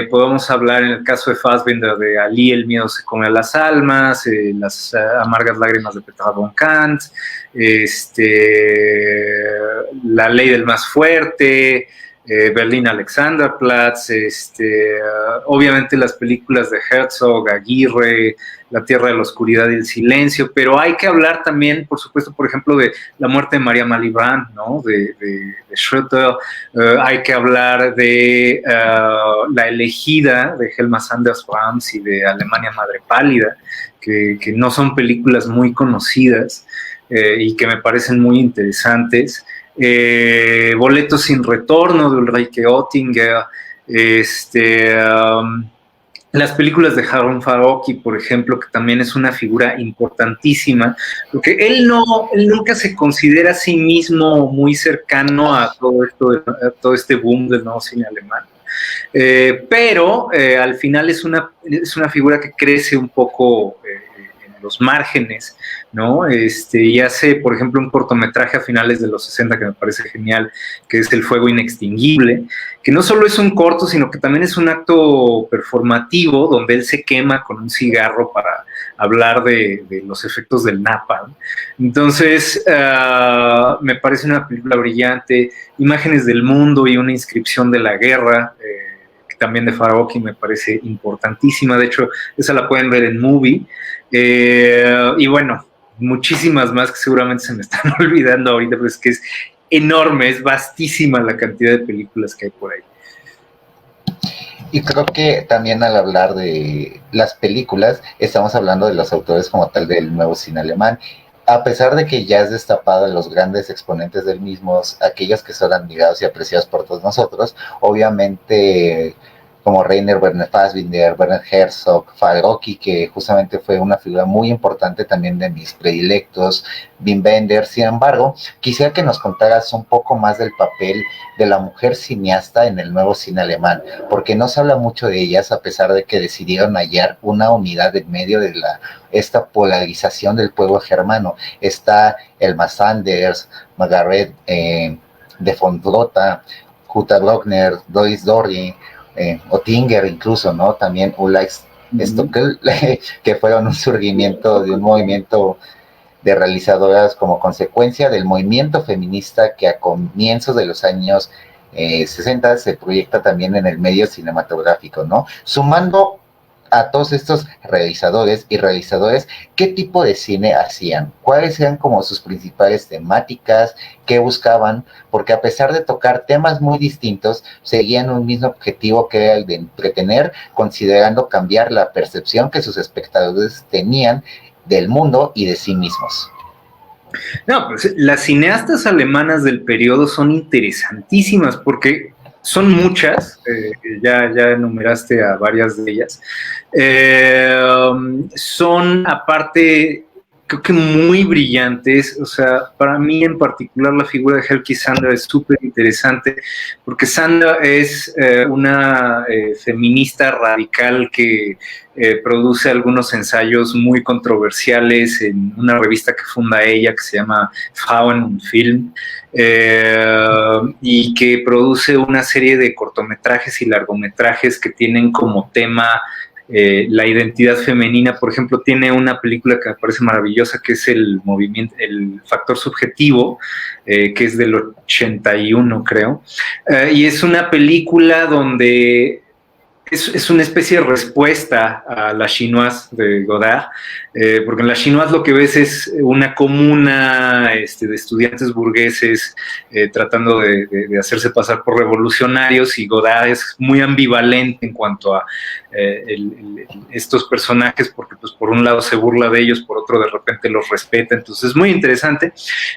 Podemos hablar en el caso de Fassbinder de Ali, El miedo se come a las almas, Las amargas lágrimas de Petra von Kant, La ley del más fuerte, Berlín Alexanderplatz, obviamente las películas de Herzog, Aguirre, La tierra de la oscuridad y el silencio, pero hay que hablar también, por supuesto, por ejemplo, de la muerte de María Malibran, ¿no? de Schröter, hay que hablar de La elegida de Helma Sanders Rams y de Alemania Madre Pálida, que no son películas muy conocidas y que me parecen muy interesantes. Boleto sin retorno de Ulrike Oettinger, las películas de Harun Farocki, por ejemplo, que también es una figura importantísima, porque él nunca se considera a sí mismo muy cercano a todo este boom del nuevo cine alemán. Pero al final es una figura que crece un poco en los márgenes, ¿no? Y hace, por ejemplo, un cortometraje a finales de los 60 que me parece genial, que es El fuego inextinguible, que no solo es un corto, sino que también es un acto performativo donde él se quema con un cigarro para hablar de los efectos del napalm. Entonces, me parece una película brillante, imágenes del mundo y una inscripción de la guerra, también de Farocki me parece importantísima, de hecho, esa la pueden ver en Movie, y bueno, muchísimas más que seguramente se me están olvidando ahorita, pero es que es enorme, es vastísima la cantidad de películas que hay por ahí. Y creo que también al hablar de las películas, estamos hablando de los autores como tal del nuevo cine alemán. A pesar de que ya es destapado los grandes exponentes del mismo, aquellos que son admirados y apreciados por todos nosotros, obviamente como Rainer Werner Fassbinder, Werner Herzog, Farocki, que justamente fue una figura muy importante también de mis predilectos, Wim Wenders. Sin embargo, quisiera que nos contaras un poco más del papel de la mujer cineasta en el nuevo cine alemán, porque no se habla mucho de ellas, a pesar de que decidieron hallar una unidad en medio de esta polarización del pueblo germano. Está Elma Sanders, Margaret de von Drota, Jutta Brockner, Doris Dörri, Oettinger incluso, ¿no? También Ulrich Stockel, que fueron un surgimiento de un movimiento de realizadoras como consecuencia del movimiento feminista que a comienzos de los años 60 se proyecta también en el medio cinematográfico, ¿no? Sumando a todos estos realizadores y realizadoras, ¿qué tipo de cine hacían? ¿Cuáles eran como sus principales temáticas? ¿Qué buscaban? Porque a pesar de tocar temas muy distintos, seguían un mismo objetivo que era el de entretener, considerando cambiar la percepción que sus espectadores tenían del mundo y de sí mismos. No, pues las cineastas alemanas del periodo son interesantísimas porque son muchas, ya enumeraste a varias de ellas. Son aparte, creo que muy brillantes, o sea, para mí en particular la figura de Helgi Sander es súper interesante, porque Sander es una feminista radical que produce algunos ensayos muy controversiales en una revista que funda ella, que se llama Frauen und Film, y que produce una serie de cortometrajes y largometrajes que tienen como tema la identidad femenina. Por ejemplo, tiene una película que me parece maravillosa, que es el factor subjetivo, que es del 81, creo, y es una película donde es una especie de respuesta a La Chinoise de Godard, porque en La Chinoise lo que ves es una comuna de estudiantes burgueses tratando de hacerse pasar por revolucionarios, y Godard es muy ambivalente en cuanto a estos personajes, porque pues por un lado se burla de ellos, por otro de repente los respeta. Entonces es muy interesante.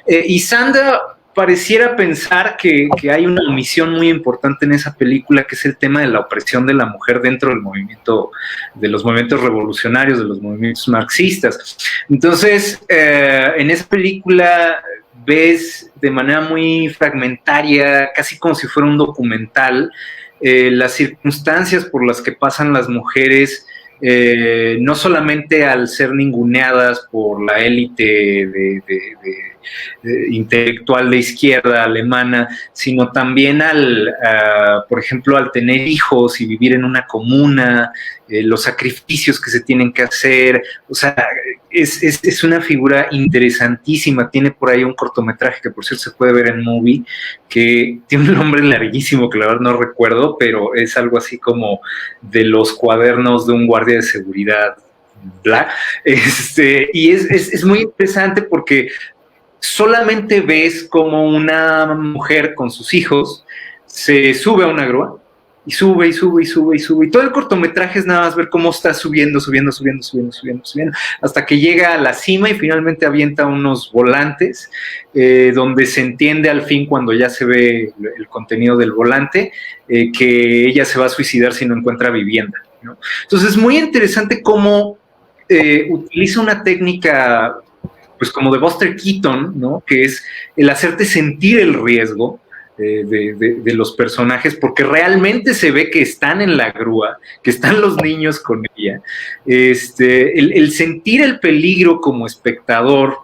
Y Sanda pareciera pensar que hay una omisión muy importante en esa película, que es el tema de la opresión de la mujer dentro del movimiento, de los movimientos revolucionarios, de los movimientos marxistas. Entonces, en esa película ves de manera muy fragmentaria, casi como si fuera un documental, las circunstancias por las que pasan las mujeres, no solamente al ser ninguneadas por la élite intelectual de izquierda alemana, sino también por ejemplo, al tener hijos y vivir en una comuna, los sacrificios que se tienen que hacer. O sea, es una figura interesantísima. Tiene por ahí un cortometraje que, por cierto, se puede ver en Movie, que tiene un nombre larguísimo que la verdad no recuerdo, pero es algo así como de los cuadernos de un guardia de seguridad, bla. Y es muy interesante porque solamente ves como una mujer con sus hijos se sube a una grúa y sube y sube y sube y sube, y todo el cortometraje es nada más ver cómo está subiendo, hasta que llega a la cima y finalmente avienta unos volantes, donde se entiende al fin, cuando ya se ve el contenido del volante, que ella se va a suicidar si no encuentra vivienda, ¿no? Entonces es muy interesante cómo utiliza una técnica pues como de Buster Keaton, ¿no? Que es el hacerte sentir el riesgo de los personajes, porque realmente se ve que están en la grúa, que están los niños con ella. El sentir el peligro como espectador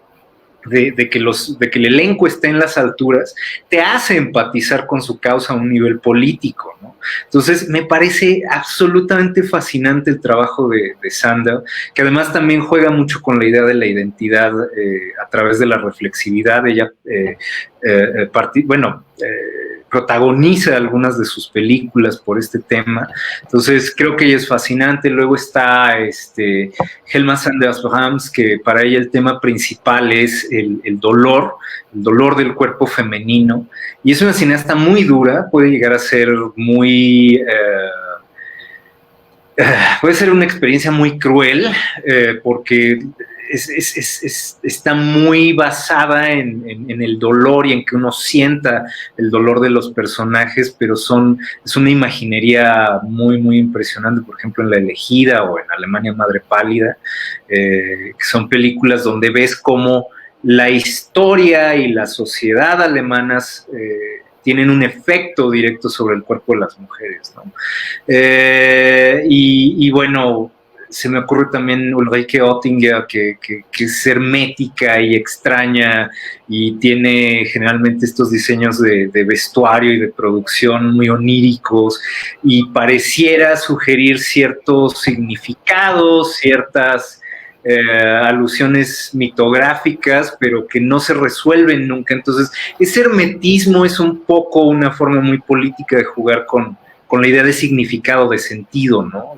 de que el elenco esté en las alturas, te hace empatizar con su causa a un nivel político, ¿no? Entonces, me parece absolutamente fascinante el trabajo de Sandow, que además también juega mucho con la idea de la identidad a través de la reflexividad. Ella, protagoniza algunas de sus películas por este tema. Entonces, creo que ella es fascinante. Luego está Helma Sanders-Brahms, que para ella el tema principal es el dolor del cuerpo femenino. Y es una cineasta muy dura, puede llegar a ser muy... puede ser una experiencia muy cruel, porque está muy basada en el dolor y en que uno sienta el dolor de los personajes, pero es una imaginería muy, muy impresionante. Por ejemplo, en La Elegida o en Alemania Madre Pálida, que son películas donde ves cómo la historia y la sociedad alemanas tienen un efecto directo sobre el cuerpo de las mujeres, ¿no? Y bueno, se me ocurre también Ulrike Oettinger, que es hermética y extraña, y tiene generalmente estos diseños de vestuario y de producción muy oníricos, y pareciera sugerir ciertos significados, ciertas alusiones mitográficas, pero que no se resuelven nunca. Entonces, ese hermetismo es un poco una forma muy política de jugar con la idea de significado, de sentido, ¿no?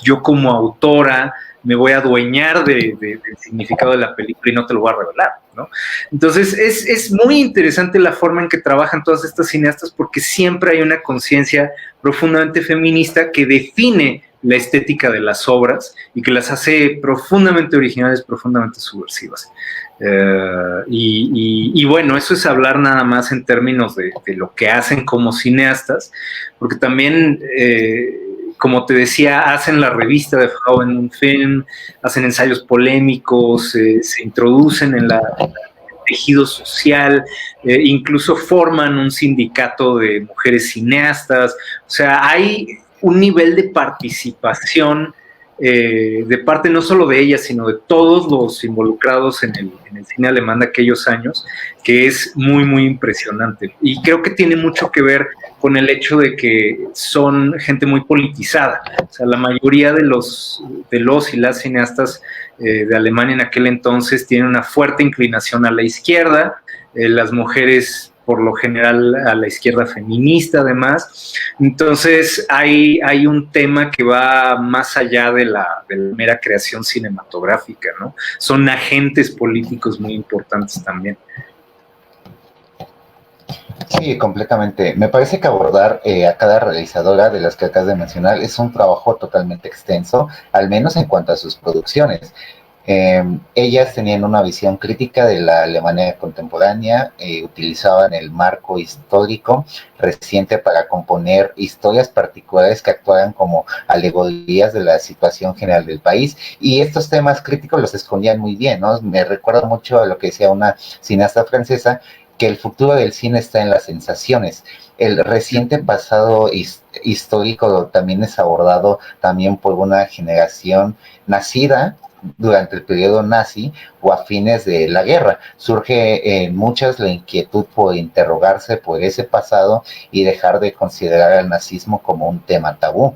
Yo como autora me voy a adueñar del significado de la película y no te lo voy a revelar, ¿no? Entonces, es muy interesante la forma en que trabajan todas estas cineastas, porque siempre hay una conciencia profundamente feminista que define la estética de las obras y que las hace profundamente originales, profundamente subversivas. Y bueno, eso es hablar nada más en términos de lo que hacen como cineastas, porque también, como te decía, hacen la revista de Frauenfilm, hacen ensayos polémicos, se introducen en el tejido social, incluso forman un sindicato de mujeres cineastas. O sea, hay un nivel de participación de parte no solo de ella, sino de todos los involucrados en el cine alemán de aquellos años, que es muy, muy impresionante. Y creo que tiene mucho que ver con el hecho de que son gente muy politizada. O sea, la mayoría de los y las cineastas de Alemania en aquel entonces tienen una fuerte inclinación a la izquierda, las mujeres por lo general a la izquierda feminista además. Entonces hay un tema que va más allá de la mera creación cinematográfica, ¿no? Son agentes políticos muy importantes también. Sí, completamente. Me parece que abordar a cada realizadora de las que acabas de mencionar es un trabajo totalmente extenso, al menos en cuanto a sus producciones. Ellas tenían una visión crítica de la Alemania contemporánea, utilizaban el marco histórico reciente para componer historias particulares que actuaran como alegorías de la situación general del país, y estos temas críticos los escondían muy bien, ¿no? Me recuerda mucho a lo que decía una cineasta francesa, que el futuro del cine está en las sensaciones. El reciente pasado histórico también es abordado también por una generación nacida durante el periodo nazi o a fines de la guerra. Surge en muchas la inquietud por interrogarse por ese pasado y dejar de considerar al nazismo como un tema tabú.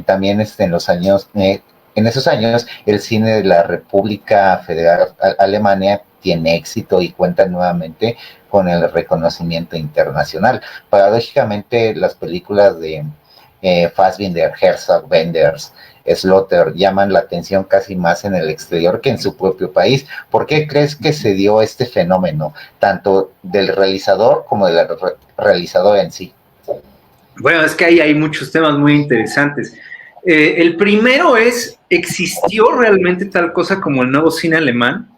También en los años, en esos años, el cine de la República Federal Alemania tiene éxito y cuenta nuevamente con el reconocimiento internacional. Paradójicamente, las películas de Fassbinder, Herzog, Wenders, Slaughter llaman la atención casi más en el exterior que en su propio país. ¿Por qué crees que se dio este fenómeno, tanto del realizador como del realizador en sí? Bueno, es que ahí hay muchos temas muy interesantes. El primero es, ¿existió realmente tal cosa como el nuevo cine alemán?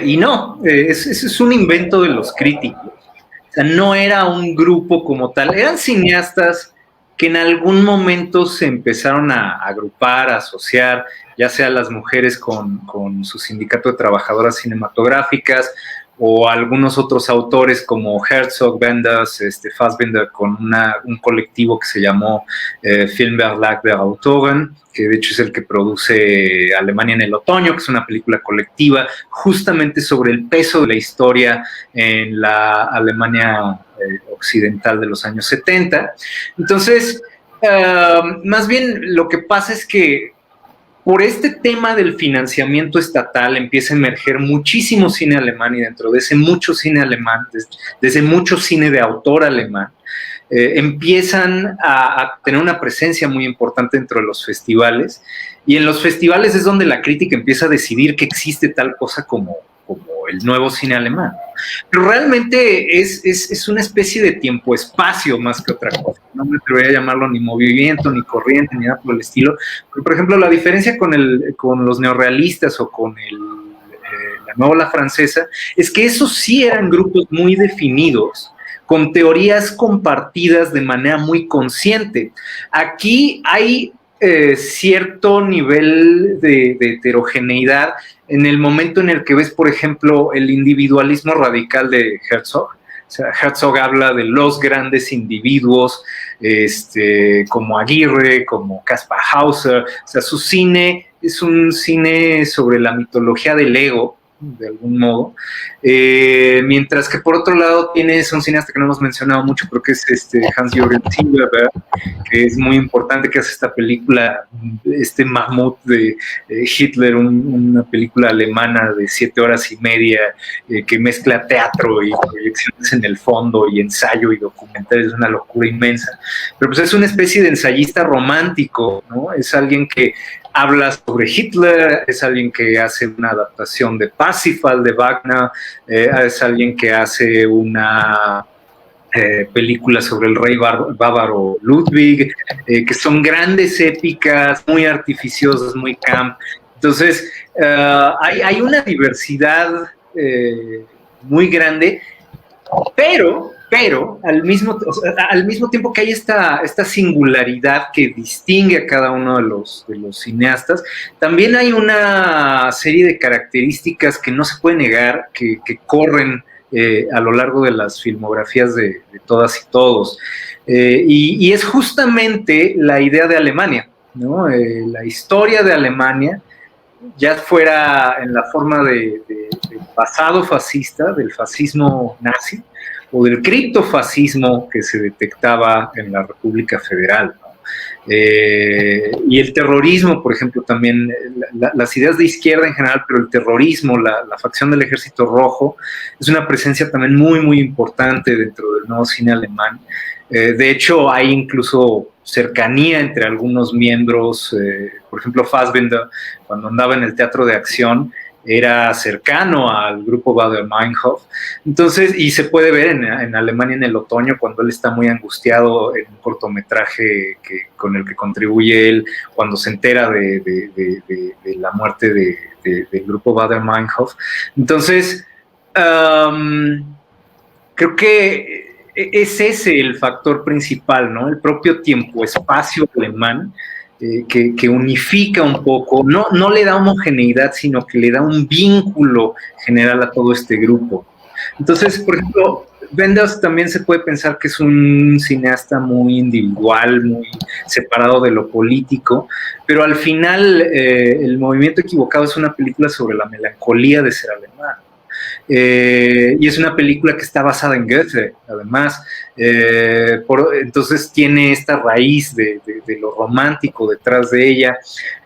Y no, es un invento de los críticos. O sea, no era un grupo como tal, eran cineastas que en algún momento se empezaron a agrupar, a asociar, ya sea las mujeres con su sindicato de trabajadoras cinematográficas, o algunos otros autores como Herzog, Wenders, Fassbinder, con un colectivo que se llamó Filmverlag der Autoren, que de hecho es el que produce Alemania en el otoño, que es una película colectiva justamente sobre el peso de la historia en la Alemania occidental de los años 70. Entonces, más bien lo que pasa es que por este tema del financiamiento estatal empieza a emerger muchísimo cine alemán, y dentro de ese mucho cine alemán, desde mucho cine de autor alemán, empiezan a tener una presencia muy importante dentro de los festivales, y en los festivales es donde la crítica empieza a decidir que existe tal cosa como el nuevo cine alemán. Pero realmente es una especie de tiempo-espacio más que otra cosa. No me atrevería a llamarlo ni movimiento, ni corriente, ni nada por el estilo. Pero, por ejemplo, la diferencia con los neorrealistas o con la nueva ola francesa es que esos sí eran grupos muy definidos, con teorías compartidas de manera muy consciente. Aquí hay cierto nivel de heterogeneidad en el momento en el que ves, por ejemplo, el individualismo radical de Herzog. O sea, Herzog habla de los grandes individuos, como Aguirre, como Kaspar Hauser. O sea, su cine es un cine sobre la mitología del ego, de algún modo, mientras que por otro lado tienes un cineasta que no hemos mencionado mucho, pero que es Hans-Jürgen Zimmerberg, que es muy importante, que hace esta película, Mahmoud de Hitler, una película alemana de 7 horas y media, que mezcla teatro y proyecciones en el fondo y ensayo y documental. Es una locura inmensa, pero pues es una especie de ensayista romántico, ¿no? Es alguien que habla sobre Hitler, es alguien que hace una adaptación de Parsifal de Wagner, es alguien que hace una película sobre el rey bávaro Ludwig, que son grandes épicas, muy artificiosas, muy camp. Entonces, hay una diversidad muy grande, pero al mismo tiempo que hay esta singularidad que distingue a cada uno de los cineastas, también hay una serie de características que no se puede negar, que corren a lo largo de las filmografías de todas y todos. Y es justamente la idea de Alemania. ¿no? La historia de Alemania, ya fuera en la forma del pasado fascista, del fascismo nazi, o del criptofascismo que se detectaba en la República Federal, ¿no? Y el terrorismo, por ejemplo, también, las ideas de izquierda en general, pero el terrorismo, la facción del Ejército Rojo, es una presencia también muy, muy importante dentro del nuevo cine alemán. De hecho, hay incluso cercanía entre algunos miembros, por ejemplo, Fassbinder, cuando andaba en el teatro de acción, era cercano al grupo Baader-Meinhof. Entonces, y se puede ver en Alemania en el otoño, cuando él está muy angustiado en un cortometraje con el que contribuye él, cuando se entera de la muerte del grupo Baader-Meinhof. Entonces, creo que es ese el factor principal, ¿no? El propio tiempo-espacio alemán, que unifica un poco, no le da homogeneidad, sino que le da un vínculo general a todo este grupo. Entonces, por ejemplo, Wenders también se puede pensar que es un cineasta muy individual, muy separado de lo político, pero al final El Movimiento Equivocado es una película sobre la melancolía de ser alemán. Y es una película que está basada en Goethe, además. Entonces tiene esta raíz de lo romántico detrás de ella.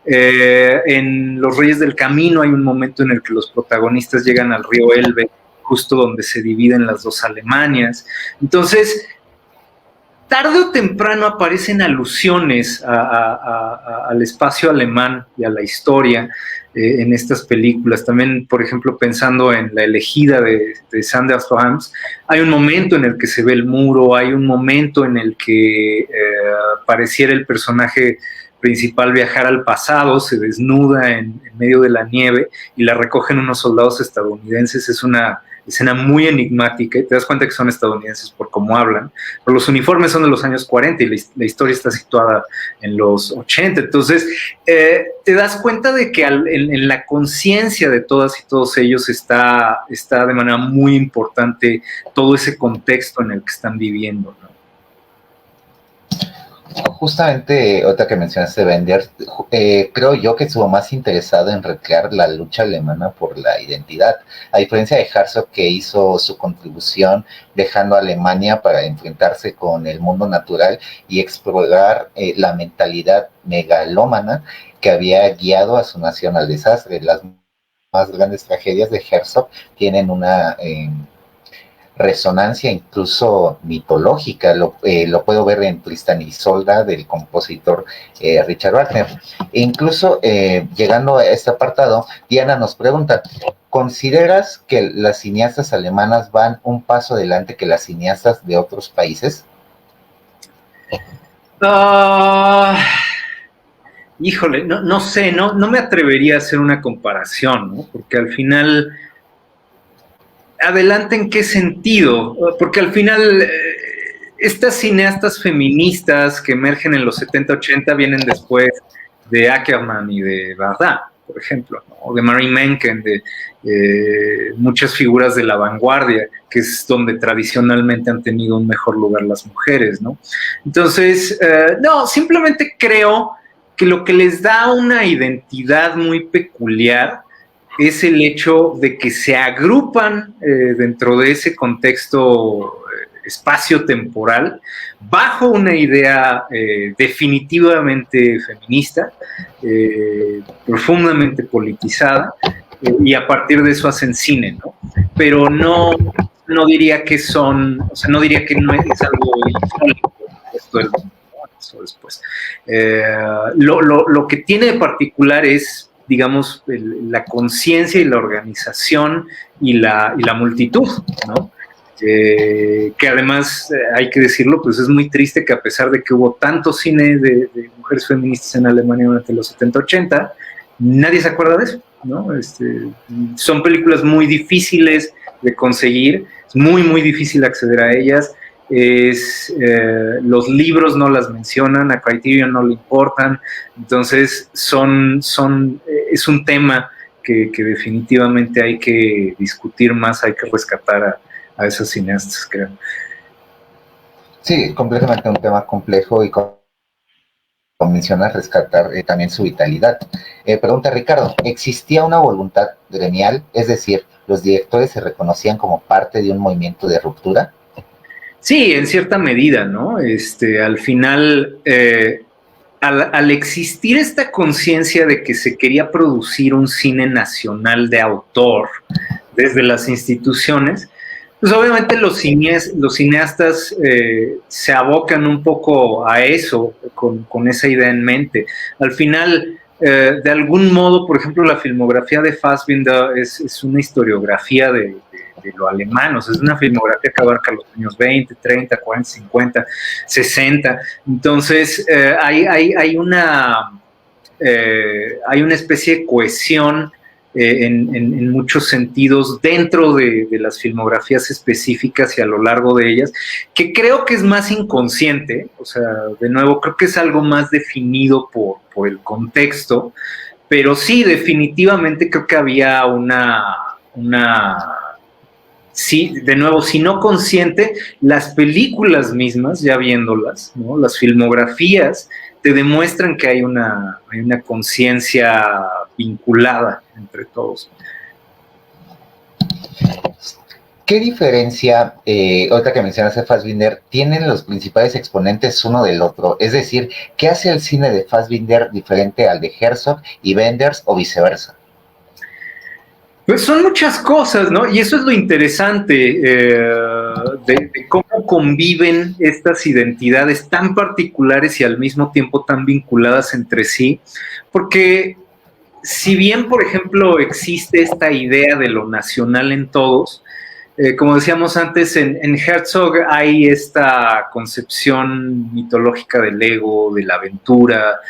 En Los Reyes del Camino hay un momento en el que los protagonistas llegan al río Elbe, justo donde se dividen las dos Alemanias. Entonces, tarde o temprano aparecen alusiones al espacio alemán y a la historia en estas películas. También, por ejemplo, pensando en La elegida de Sanders Rams, hay un momento en el que se ve el muro, hay un momento en el que pareciera el personaje principal viajar al pasado, se desnuda en medio de la nieve y la recogen unos soldados estadounidenses. Es una escena muy enigmática y te das cuenta que son estadounidenses por cómo hablan, pero los uniformes son de los años 40 y la historia está situada en los 80. Entonces, te das cuenta de que en la conciencia de todas y todos ellos está de manera muy importante todo ese contexto en el que están viviendo, ¿no? Justamente, ahorita que mencionaste Bender, creo yo que estuvo más interesado en recrear la lucha alemana por la identidad, a diferencia de Herzog, que hizo su contribución dejando a Alemania para enfrentarse con el mundo natural y explorar la mentalidad megalómana que había guiado a su nación al desastre. Las más grandes tragedias de Herzog tienen una resonancia incluso mitológica. Lo puedo ver en Tristan y Isolda del compositor Richard Wagner. E incluso llegando a este apartado, Diana nos pregunta, ¿consideras que las cineastas alemanas van un paso adelante que las cineastas de otros países? Híjole, no sé, no me atrevería a hacer una comparación, ¿no? Porque al final, ¿adelante en qué sentido? Porque al final, estas cineastas feministas que emergen en los 70, 80 vienen después de Ackerman y de Bardin, por ejemplo, ¿no? O de Marie Menken, de muchas figuras de la vanguardia, que es donde tradicionalmente han tenido un mejor lugar las mujeres, ¿no? Entonces, no, simplemente creo que lo que les da una identidad muy peculiar es el hecho de que se agrupan dentro de ese contexto espacio-temporal bajo una idea definitivamente feminista, profundamente politizada, y a partir de eso hacen cine, ¿no? Pero no diría que son, o sea, no diría que no es algo insólito esto del mundo, ¿no? Eso después. Lo que tiene de particular es, digamos, la conciencia y la organización y la multitud, ¿no? Que además, hay que decirlo, pues es muy triste que a pesar de que hubo tanto cine de mujeres feministas en Alemania durante los 70-80, nadie se acuerda de eso, ¿no? Son películas muy difíciles de conseguir, es muy, muy difícil acceder a ellas. Los libros no las mencionan, a Criterion no le importan, entonces es un tema que definitivamente hay que discutir más, hay que rescatar a esas cineastas, creo. Sí, completamente un tema complejo y mencionas, rescatar también su vitalidad. Pregunta Ricardo, ¿existía una voluntad gremial? Es decir, ¿los directores se reconocían como parte de un movimiento de ruptura? Sí, en cierta medida, ¿no? Al final, al existir esta conciencia de que se quería producir un cine nacional de autor desde las instituciones, pues obviamente los cineastas se abocan un poco a eso, con esa idea en mente. Al final, de algún modo, por ejemplo, la filmografía de Fassbinder es una historiografía de lo alemán, o sea, es una filmografía que abarca los años 20, 30, 40, 50, 60. Entonces, hay una especie de cohesión en muchos sentidos dentro de las filmografías específicas y a lo largo de ellas, que creo que es más inconsciente, o sea, de nuevo, creo que es algo más definido por el contexto, pero sí, definitivamente creo que había sí, de nuevo, si no consciente, las películas mismas, ya viéndolas, ¿no? Las filmografías te demuestran que hay una conciencia vinculada entre todos. ¿Qué diferencia, ahorita que mencionas a Fassbinder, tienen los principales exponentes uno del otro? Es decir, ¿qué hace el cine de Fassbinder diferente al de Herzog y Wenders o viceversa? Pues son muchas cosas, ¿no? Y eso es lo interesante de cómo conviven estas identidades tan particulares y al mismo tiempo tan vinculadas entre sí, porque si bien, por ejemplo, existe esta idea de lo nacional en todos, como decíamos antes, en Herzog hay esta concepción mitológica del ego, de la aventura,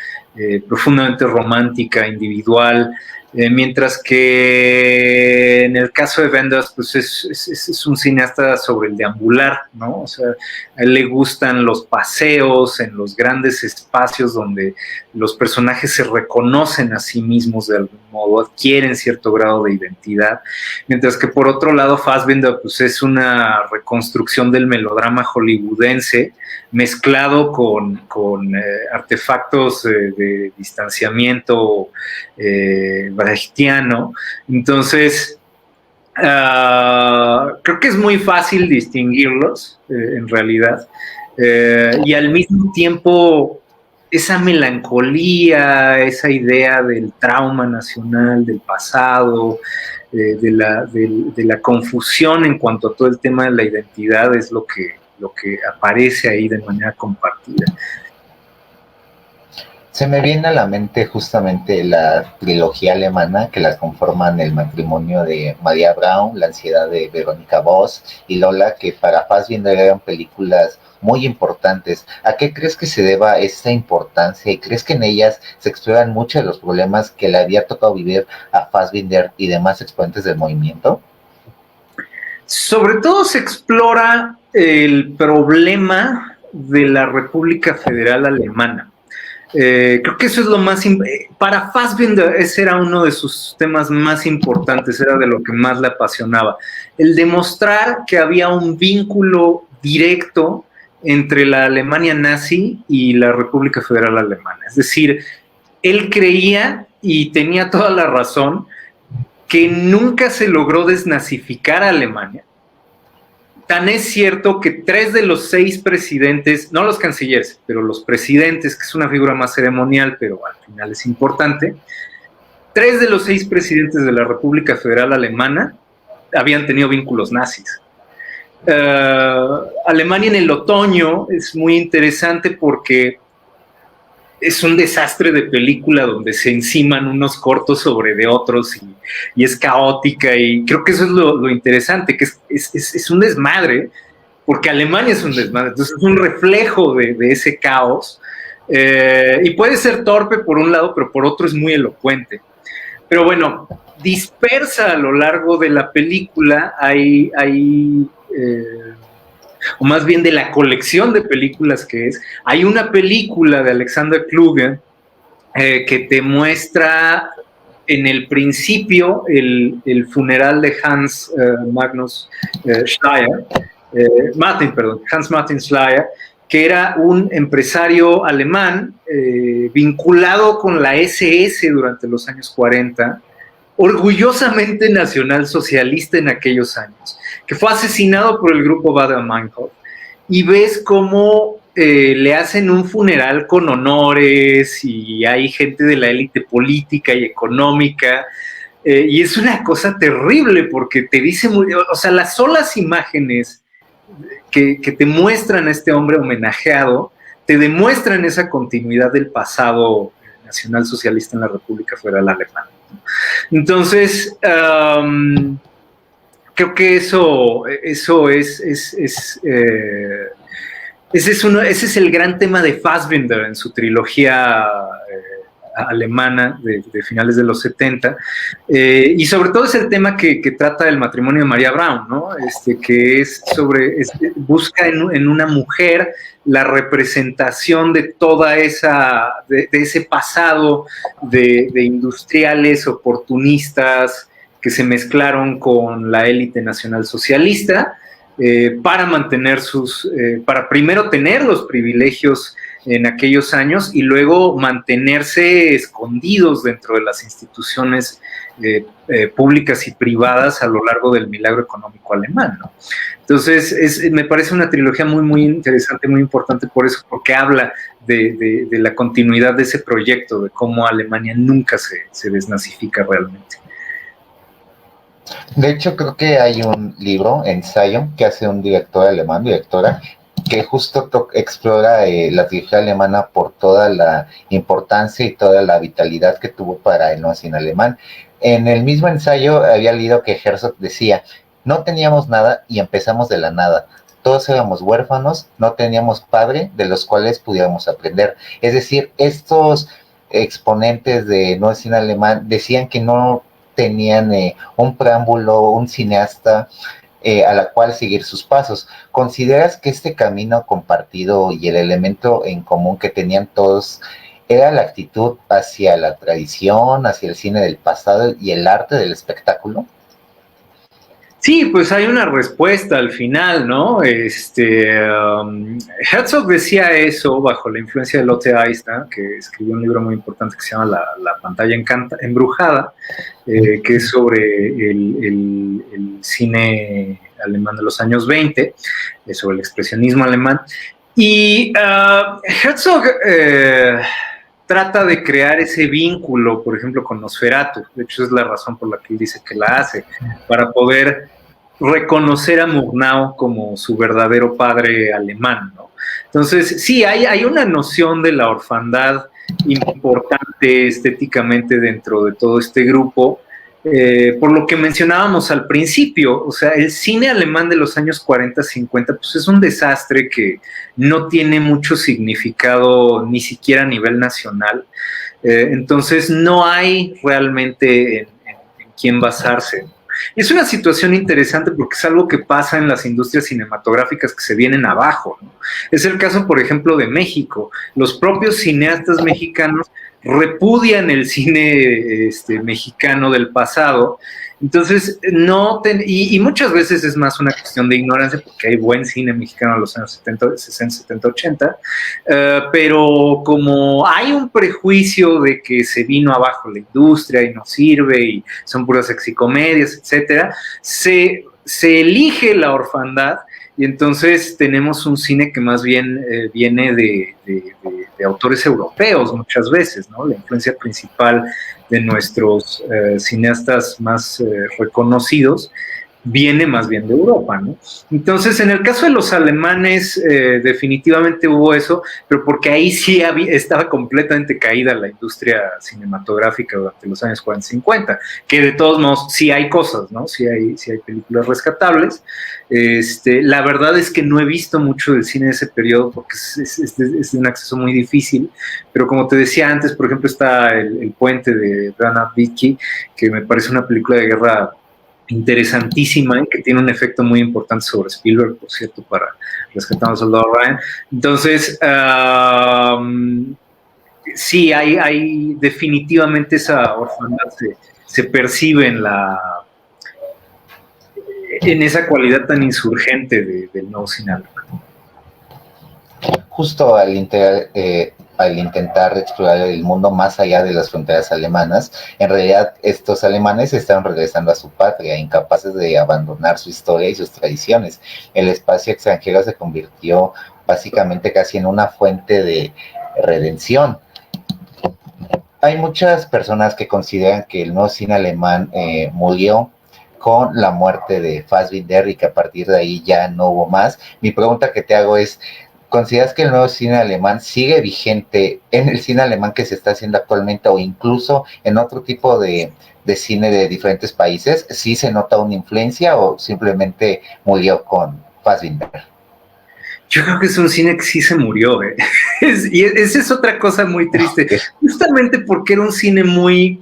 profundamente romántica, individual, mientras que en el caso de Wenders, pues es un cineasta sobre el deambular, ¿no? O sea, a él le gustan los paseos en los grandes espacios donde los personajes se reconocen a sí mismos de algún modo, adquieren cierto grado de identidad, mientras que por otro lado Fassbinder pues es una reconstrucción del melodrama hollywoodense mezclado con artefactos de distanciamiento brechtiano. Entonces, creo que es muy fácil distinguirlos, en realidad, y al mismo tiempo esa melancolía, esa idea del trauma nacional, del pasado, de la confusión en cuanto a todo el tema de la identidad es lo que aparece ahí de manera compartida. Se me viene a la mente justamente la trilogía alemana que la conforman El matrimonio de Maria Braun, La ansiedad de Verónica Voss y Lola, que para Fassbinder eran películas muy importantes. ¿A qué crees que se deba esta importancia? ¿Y crees que en ellas se exploran muchos de los problemas que le había tocado vivir a Fassbinder y demás exponentes del movimiento? Sobre todo se explora el problema de la República Federal Alemana. Creo que eso es lo más... Para Fassbinder ese era uno de sus temas más importantes, era de lo que más le apasionaba. El demostrar que había un vínculo directo entre la Alemania nazi y la República Federal Alemana. Es decir, él creía, y tenía toda la razón, que nunca se logró desnazificar a Alemania. Tan es cierto que 3 de los 6 presidentes, no los cancilleres, pero los presidentes, que es una figura más ceremonial, pero al final es importante, 3 de los 6 presidentes de la República Federal Alemana habían tenido vínculos nazis. Alemania en el otoño es muy interesante porque es un desastre de película donde se enciman unos cortos sobre de otros y es caótica, y creo que eso es lo interesante, que es un desmadre, porque Alemania es un desmadre, entonces es un reflejo de ese caos, y puede ser torpe por un lado, pero por otro es muy elocuente. Pero bueno, dispersa a lo largo de la película, o más bien de la colección de películas que es, hay una película de Alexander Kluge que te muestra en el principio el funeral de Hans Martin Schleyer, que era un empresario alemán vinculado con la SS durante los años 40, orgullosamente nacionalsocialista en aquellos años, que fue asesinado por el grupo Baader-Meinhof, y ves cómo le hacen un funeral con honores y hay gente de la élite política y económica, y es una cosa terrible porque te dice, o sea, las solas imágenes que te muestran a este hombre homenajeado, te demuestran esa continuidad del pasado nacionalsocialista en la República Federal Alemana. Entonces, creo que ese es el gran tema de Fassbinder en su trilogía alemana de finales de los 70, y sobre todo es el tema que trata el matrimonio de Maria Braun, ¿no? Que es busca en una mujer la representación de toda de ese pasado de industriales oportunistas que se mezclaron con la élite nacionalsocialista, para mantener para primero tener los privilegios en aquellos años y luego mantenerse escondidos dentro de las instituciones públicas y privadas a lo largo del milagro económico alemán, ¿no? Entonces, me parece una trilogía muy, muy interesante, muy importante por eso, porque habla de la continuidad de ese proyecto, de cómo Alemania nunca se desnazifica realmente. De hecho, creo que hay un libro, ensayo, que hace un director alemán, directora, que justo explora la trilogía alemana por toda la importancia y toda la vitalidad que tuvo para el cine alemán. En el mismo ensayo había leído que Herzog decía, no teníamos nada y empezamos de la nada. Todos éramos huérfanos, no teníamos padre de los cuales pudiéramos aprender. Es decir, estos exponentes de nuevo cine alemán decían que no tenían un preámbulo, un cineasta a la cual seguir sus pasos. ¿Consideras que este camino compartido y el elemento en común que tenían todos era la actitud hacia la tradición, hacia el cine del pasado y el arte del espectáculo? Sí, pues hay una respuesta al final, ¿no? Herzog decía eso bajo la influencia de Lotte Eisner, que escribió un libro muy importante que se llama La pantalla embrujada, que es sobre el cine alemán de los años 20, sobre el expresionismo alemán. Y Herzog trata de crear ese vínculo, por ejemplo, con Nosferatu. De hecho, es la razón por la que él dice que la hace, para poder reconocer a Murnau como su verdadero padre alemán, ¿no? Entonces, sí, hay una noción de la orfandad importante estéticamente dentro de todo este grupo, por lo que mencionábamos al principio. O sea, el cine alemán de los años 40, 50, pues es un desastre que no tiene mucho significado ni siquiera a nivel nacional. Entonces, no hay realmente en quién basarse. Es una situación interesante porque es algo que pasa en las industrias cinematográficas que se vienen abajo, ¿no? Es el caso, por ejemplo, de México. Los propios cineastas mexicanos repudian el cine mexicano del pasado. Entonces, y muchas veces es más una cuestión de ignorancia, porque hay buen cine mexicano en los años 70, 60, 70, 80, pero como hay un prejuicio de que se vino abajo la industria y no sirve y son puras sexicomedias, etcétera, se elige la orfandad, y entonces tenemos un cine que más bien viene de autores europeos muchas veces, ¿no? La influencia principal de nuestros cineastas más reconocidos viene más bien de Europa, ¿no? Entonces, en el caso de los alemanes, definitivamente hubo eso, pero porque ahí sí estaba completamente caída la industria cinematográfica durante los años 40 y 50, que de todos modos sí hay cosas, ¿no? Sí hay películas rescatables. La verdad es que no he visto mucho del cine de ese periodo porque es de un acceso muy difícil, pero como te decía antes, por ejemplo, está el Puente de Bernard Witke, que me parece una película de guerra interesantísima y que tiene un efecto muy importante sobre Spielberg, por cierto, para Rescatando al Soldado Ryan. Entonces, sí, hay definitivamente esa orfandad se percibe en esa cualidad tan insurgente del nuevo cine alemán. Justo al intentar explorar el mundo más allá de las fronteras alemanas, en realidad estos alemanes están regresando a su patria, incapaces de abandonar su historia y sus tradiciones. El espacio extranjero se convirtió básicamente casi en una fuente de redención. Hay muchas personas que consideran que el nuevo cine alemán murió con la muerte de Fassbinder y que a partir de ahí ya no hubo más. Mi pregunta que te hago es, ¿consideras que el nuevo cine alemán sigue vigente en el cine alemán que se está haciendo actualmente o incluso en otro tipo de cine de diferentes países? ¿Sí se nota una influencia o simplemente murió con Fassbinder? Yo creo que es un cine que sí se murió, ¿eh? Y esa es otra cosa muy triste, Okay. justamente porque era un cine muy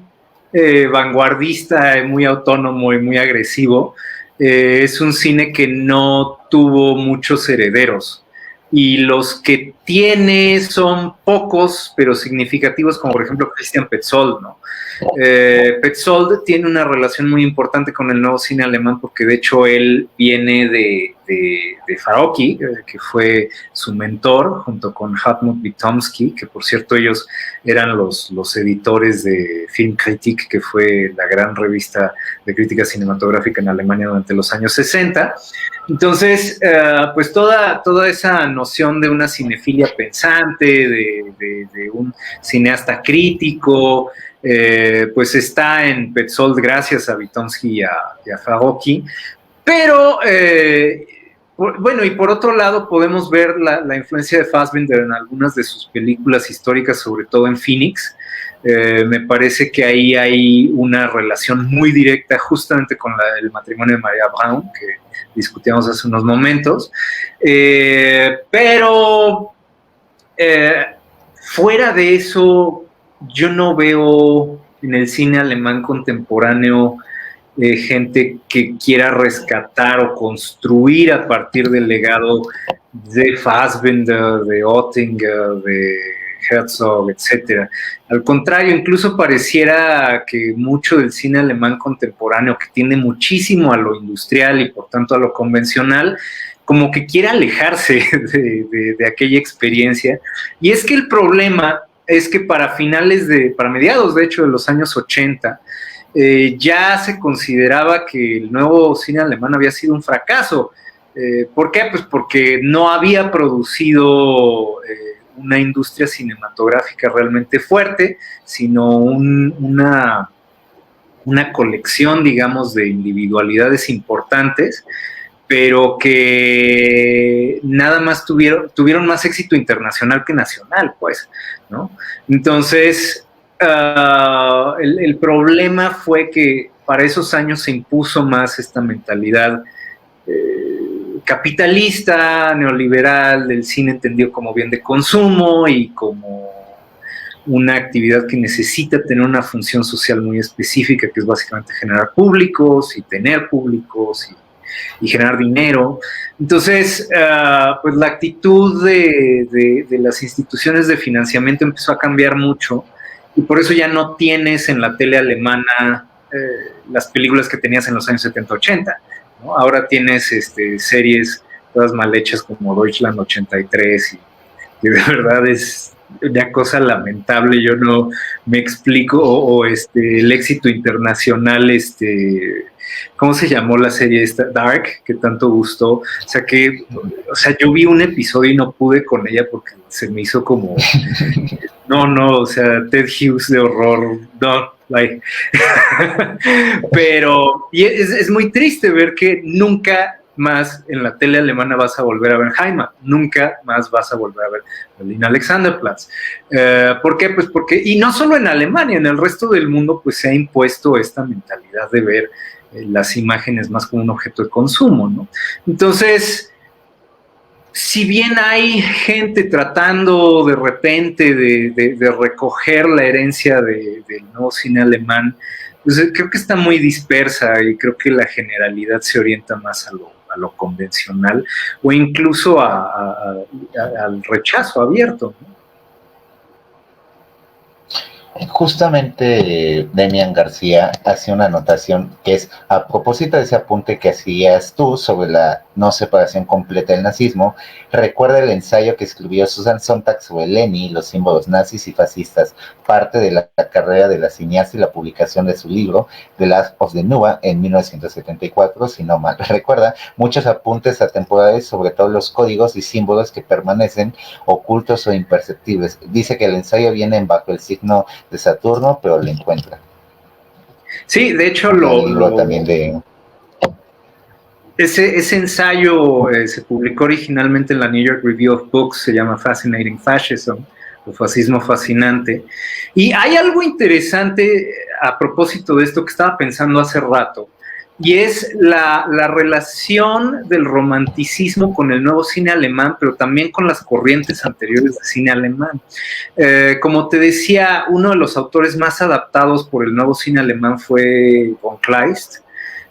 vanguardista, muy autónomo y muy agresivo. Es un cine que no tuvo muchos herederos y los que tiene son pocos, pero significativos, como por ejemplo Christian Petzold, ¿no? Petzold tiene una relación muy importante con el nuevo cine alemán porque de hecho él viene de Farocki, que fue su mentor, junto con Hartmut Witomski, que por cierto ellos eran los editores de Filmkritik, que fue la gran revista de crítica cinematográfica en Alemania durante los años 60. Entonces, pues toda esa noción de una cinefilia pensante, de un cineasta crítico, pues está en Petzold gracias a Witomski y a Farocki, pero bueno, y por otro lado podemos ver la influencia de Fassbinder en algunas de sus películas históricas, sobre todo en Phoenix. Me parece que ahí hay una relación muy directa justamente con el matrimonio de Maria Braun, que discutíamos hace unos momentos. Pero fuera de eso, yo no veo en el cine alemán contemporáneo gente que quiera rescatar o construir a partir del legado de Fassbinder, de Oettinger, de Herzog, etcétera. Al contrario, incluso pareciera que mucho del cine alemán contemporáneo, que tiende muchísimo a lo industrial y por tanto a lo convencional, como que quiere alejarse de aquella experiencia. Y es que el problema es que para mediados de hecho de los años 80, ya se consideraba que el nuevo cine alemán había sido un fracaso. ¿Por qué? Pues porque no había producido una industria cinematográfica realmente fuerte, sino una colección, digamos, de individualidades importantes, pero que nada más tuvieron más éxito internacional que nacional, pues, ¿no? Entonces, el problema fue que para esos años se impuso más esta mentalidad capitalista, neoliberal, del cine entendido como bien de consumo y como una actividad que necesita tener una función social muy específica, que es básicamente generar públicos y tener públicos y generar dinero. Entonces, pues la actitud de las instituciones de financiamiento empezó a cambiar mucho y por eso ya no tienes en la tele alemana las películas que tenías en los años 70-80, ¿no? Ahora tienes series todas mal hechas como Deutschland 83 y que de verdad es una cosa lamentable. Yo no me explico, el éxito internacional, ¿cómo se llamó la serie esta? Dark, que tanto gustó. O sea, yo vi un episodio y no pude con ella porque se me hizo como, no, o sea, Ted Hughes de horror, no, like. Pero, y es muy triste ver que nunca más en la tele alemana vas a volver a ver Heimat, nunca más vas a volver a ver Berlin Alexanderplatz. ¿Por qué? Pues porque, y no solo en Alemania, en el resto del mundo pues se ha impuesto esta mentalidad de ver las imágenes más como un objeto de consumo, ¿no? Entonces, si bien hay gente tratando de repente de recoger la herencia del nuevo cine alemán, pues creo que está muy dispersa y creo que la generalidad se orienta más a lo convencional o incluso al rechazo abierto, ¿no? Justamente Demian García hace una anotación que es a propósito de ese apunte que hacías tú sobre la no separación completa del nazismo. Recuerda el ensayo que escribió Susan Sontag sobre Leni, los símbolos nazis y fascistas, parte de la carrera de la cineasta y la publicación de su libro The Last of the Nuba en 1974, si no mal recuerda, muchos apuntes atemporales sobre todos los códigos y símbolos que permanecen ocultos o imperceptibles. Dice que el ensayo viene bajo el signo de Saturno, pero lo encuentra. Sí, de hecho el libro también de... Ese ensayo se publicó originalmente en la New York Review of Books, se llama Fascinating Fascism, o Fascismo Fascinante. Y hay algo interesante a propósito de esto que estaba pensando hace rato, y es la relación del romanticismo con el nuevo cine alemán, pero también con las corrientes anteriores de cine alemán. Como te decía, uno de los autores más adaptados por el nuevo cine alemán fue von Kleist,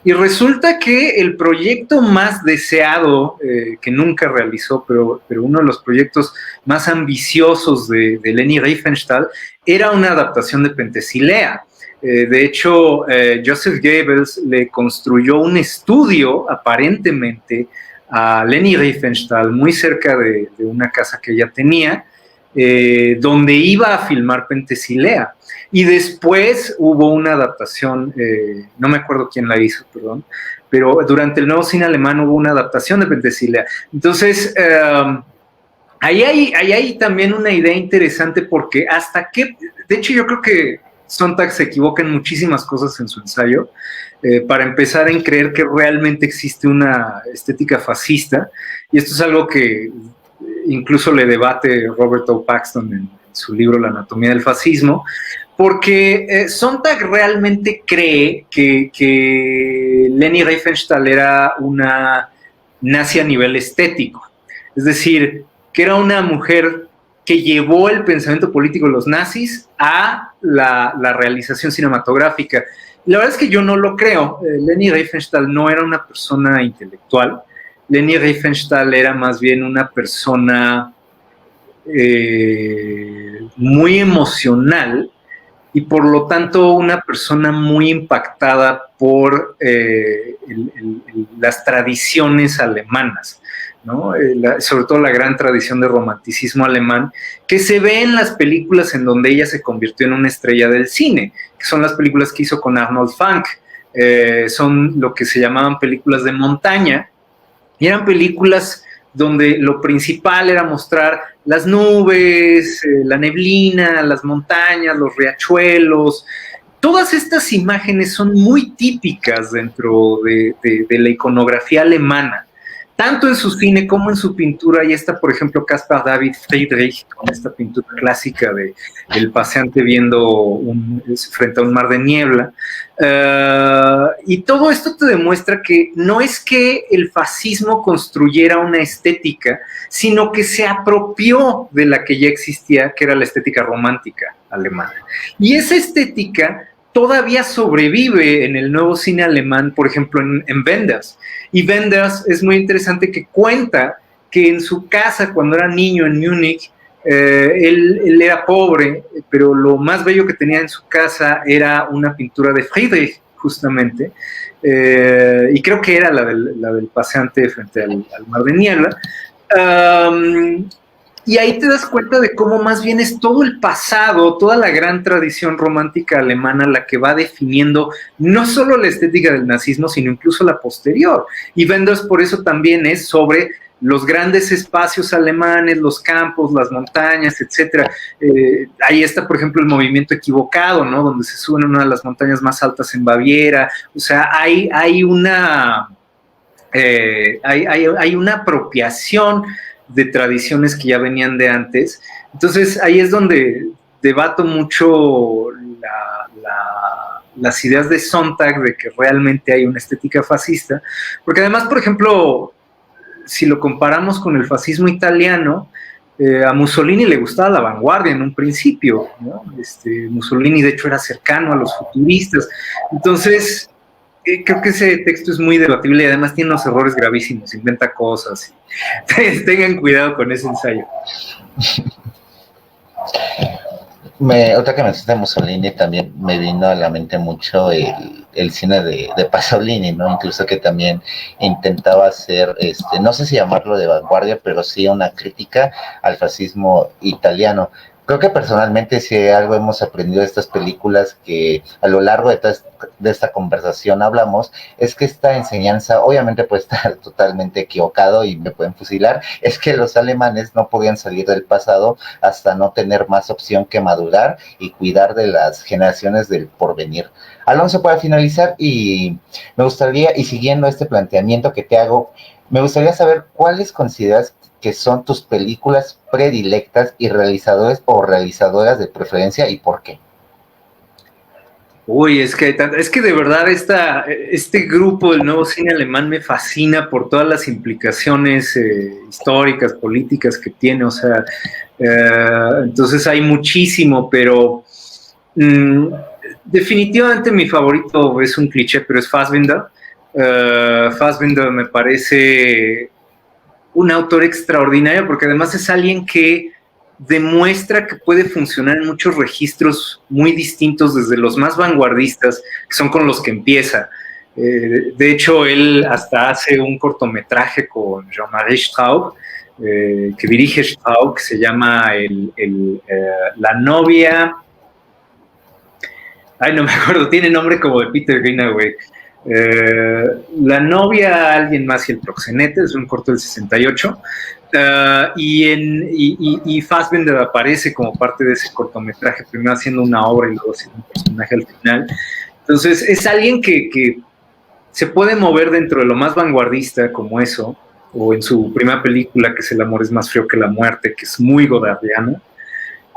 y resulta que el proyecto más deseado, que nunca realizó, pero uno de los proyectos más ambiciosos de Leni Riefenstahl, era una adaptación de Penthesilea. De hecho, Joseph Goebbels le construyó un estudio, aparentemente, a Leni Riefenstahl, muy cerca de una casa que ella tenía, donde iba a filmar Penthesilea. Y después hubo una adaptación, no me acuerdo quién la hizo, perdón, pero durante el nuevo cine alemán hubo una adaptación de Penthesilea. Entonces, ahí hay también una idea interesante, porque hasta que, de hecho yo creo que Sontag se equivoca en muchísimas cosas en su ensayo, para empezar en creer que realmente existe una estética fascista, y esto es algo que incluso le debate Robert O. Paxton en su libro La anatomía del fascismo, porque Sontag realmente cree que Leni Riefenstahl era una nazi a nivel estético, es decir, que era una mujer que llevó el pensamiento político de los nazis a la realización cinematográfica. La verdad es que yo no lo creo. Leni Riefenstahl no era una persona intelectual. Leni Riefenstahl era más bien una persona muy emocional, y por lo tanto una persona muy impactada por las tradiciones alemanas, ¿no? Sobre todo la gran tradición de romanticismo alemán, que se ve en las películas en donde ella se convirtió en una estrella del cine, que son las películas que hizo con Arnold Fanck. Son lo que se llamaban películas de montaña, y eran películas donde lo principal era mostrar las nubes, la neblina, las montañas, los riachuelos. Todas estas imágenes son muy típicas dentro de la iconografía alemana, tanto en su cine como en su pintura. Y está, por ejemplo, Caspar David Friedrich, con esta pintura clásica de el paseante viendo frente a un mar de niebla. Y todo esto te demuestra que no es que el fascismo construyera una estética, sino que se apropió de la que ya existía, que era la estética romántica alemana. Y esa estética todavía sobrevive en el nuevo cine alemán, por ejemplo, en Wenders. Y Wenders es muy interesante, que cuenta que en su casa, cuando era niño en Múnich, él era pobre, pero lo más bello que tenía en su casa era una pintura de Friedrich, justamente, y creo que era la del paseante frente al mar de niebla. Y ahí te das cuenta de cómo más bien es todo el pasado, toda la gran tradición romántica alemana la que va definiendo no solo la estética del nazismo, sino incluso la posterior. Y Wenders por eso también es sobre los grandes espacios alemanes, los campos, las montañas, etc. Ahí está, por ejemplo, el movimiento equivocado, ¿no? Donde se suben a una de las montañas más altas en Baviera. O sea, hay una apropiación de tradiciones que ya venían de antes. Entonces ahí es donde debato mucho las ideas de Sontag de que realmente hay una estética fascista, porque además, por ejemplo, si lo comparamos con el fascismo italiano, a Mussolini le gustaba la vanguardia en un principio, ¿no? Mussolini de hecho era cercano a los futuristas. Entonces creo que ese texto es muy debatible y además tiene unos errores gravísimos, inventa cosas. Tengan cuidado con ese ensayo. Otra que mencionaste de Mussolini también me vino a la mente mucho el cine de Pasolini, ¿no? Incluso que también intentaba hacer, no sé si llamarlo de vanguardia, pero sí una crítica al fascismo italiano. Creo que personalmente si algo hemos aprendido de estas películas que a lo largo de esta conversación hablamos, es que esta enseñanza obviamente puede estar totalmente equivocado y me pueden fusilar, es que los alemanes no podían salir del pasado hasta no tener más opción que madurar y cuidar de las generaciones del porvenir. Alonso, para finalizar, y me gustaría, y siguiendo este planteamiento que te hago, me gustaría saber cuáles consideras que son tus películas predilectas y realizadores o realizadoras de preferencia y por qué. Uy, es que de verdad este grupo del nuevo cine alemán me fascina por todas las implicaciones históricas, políticas que tiene, o sea, entonces hay muchísimo, pero definitivamente mi favorito es un cliché, pero es Fassbinder. Fassbinder me parece un autor extraordinario porque además es alguien que demuestra que puede funcionar en muchos registros muy distintos, desde los más vanguardistas, que son con los que empieza. De hecho, él hasta hace un cortometraje con Jean-Marie Straub, que dirige Straub, que se llama La novia. Ay, no me acuerdo, tiene nombre como de Peter Greenaway. La novia, alguien más y el proxenete, es un corto del 68. Y Fassbinder aparece como parte de ese cortometraje, primero haciendo una obra y luego haciendo un personaje al final. Entonces, es alguien que se puede mover dentro de lo más vanguardista, como eso, o en su primera película, que es El amor es más frío que la muerte, que es muy godardiano,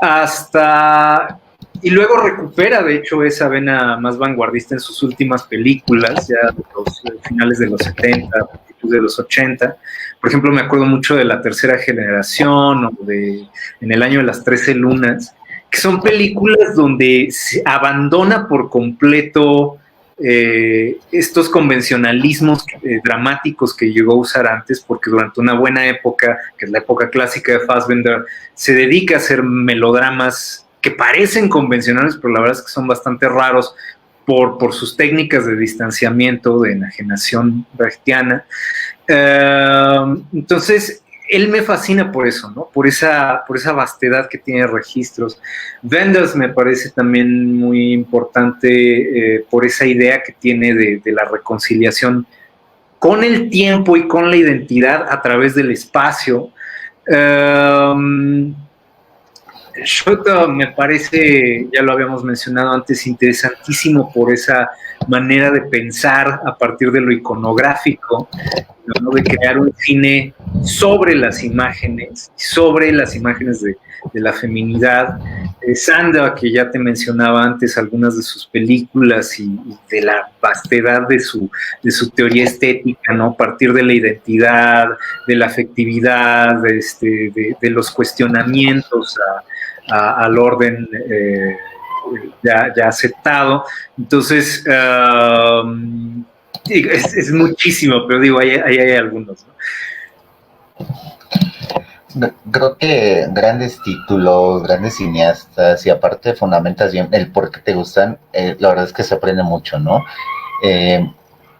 hasta. Y luego recupera, de hecho, esa vena más vanguardista en sus últimas películas, ya de los finales de los 70, principios de los 80. Por ejemplo, me acuerdo mucho de La tercera generación o de En el año de las 13 lunas, que son películas donde se abandona por completo estos convencionalismos dramáticos que llegó a usar antes, porque durante una buena época, que es la época clásica de Fassbinder, se dedica a hacer melodramas que parecen convencionales, pero la verdad es que son bastante raros por sus técnicas de distanciamiento, de enajenación brechtiana. Entonces, él me fascina por eso, ¿no? Por esa vastedad que tiene registros. Wenders me parece también muy importante por esa idea que tiene de la reconciliación con el tiempo y con la identidad a través del espacio. Schotter me parece, ya lo habíamos mencionado antes, interesantísimo por esa manera de pensar a partir de lo iconográfico, ¿no? De crear un cine sobre las imágenes de la feminidad. Sandra, que ya te mencionaba antes algunas de sus películas y de la vastedad de su teoría estética, ¿no? A partir de la identidad, de la afectividad, de los cuestionamientos al orden ya aceptado. Entonces, es muchísimo, pero digo, ahí hay algunos, ¿no? Creo que grandes títulos, grandes cineastas, y aparte fundamentas bien el por qué te gustan, la verdad es que se aprende mucho, ¿no?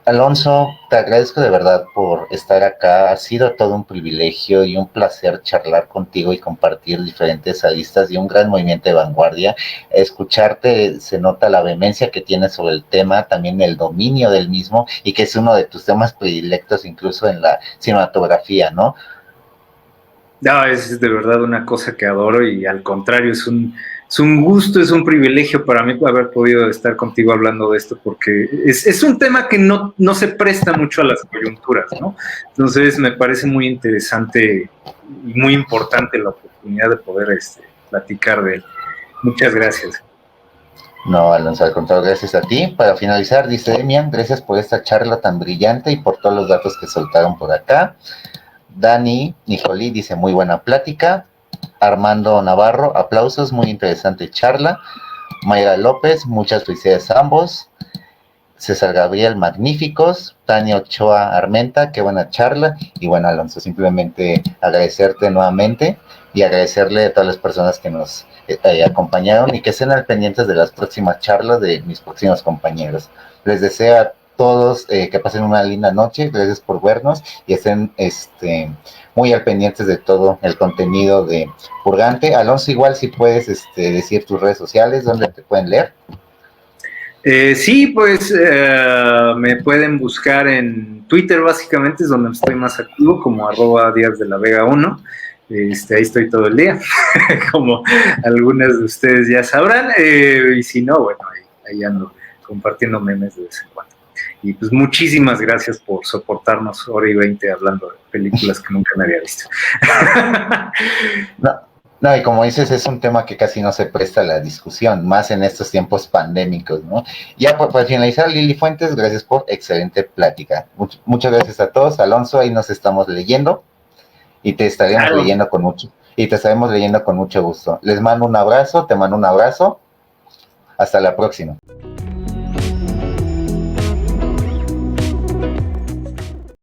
Alonso, te agradezco de verdad por estar acá. Ha sido todo un privilegio y un placer charlar contigo y compartir diferentes aristas y un gran movimiento de vanguardia. Escucharte se nota la vehemencia que tienes sobre el tema, también el dominio del mismo, y que es uno de tus temas predilectos incluso en la cinematografía, ¿no? No, es de verdad una cosa que adoro y al contrario, es un gusto, es un privilegio para mí haber podido estar contigo hablando de esto, porque es un tema que no se presta mucho a las coyunturas, ¿no? Entonces me parece muy interesante y muy importante la oportunidad de poder platicar de él. Muchas gracias. No, Alonso, al contrario, gracias a ti. Para finalizar, dice Demian, gracias por esta charla tan brillante y por todos los datos que soltaron por acá. Dani Nicoli dice, muy buena plática. Armando Navarro, aplausos, muy interesante charla. Mayra López, muchas felicidades a ambos. César Gabriel, magníficos. Tania Ochoa Armenta, qué buena charla. Y bueno, Alonso, simplemente agradecerte nuevamente y agradecerle a todas las personas que nos acompañaron y que estén al pendientes de las próximas charlas de mis próximos compañeros. Les deseo a todos que pasen una linda noche, gracias por vernos y estén muy al pendientes de todo el contenido de Purgante. Alonso, igual si puedes decir tus redes sociales, donde te pueden leer. Sí, pues me pueden buscar en Twitter, básicamente es donde estoy más activo, como @díazdelavega1. Ahí estoy todo el día, como algunas de ustedes ya sabrán, y si no, bueno, ahí ando compartiendo memes de vez en cuando. Y pues muchísimas gracias por soportarnos 1:20 hablando de películas que nunca me había visto. No, y como dices, es un tema que casi no se presta a la discusión, más en estos tiempos pandémicos, ¿no? Ya para finalizar, Lili Fuentes, gracias por excelente plática. Muchas gracias a todos. Alonso, ahí nos estamos leyendo y te estaremos leyendo con mucho, y te estaremos leyendo con mucho gusto. Les mando un abrazo, te mando un abrazo. Hasta la próxima.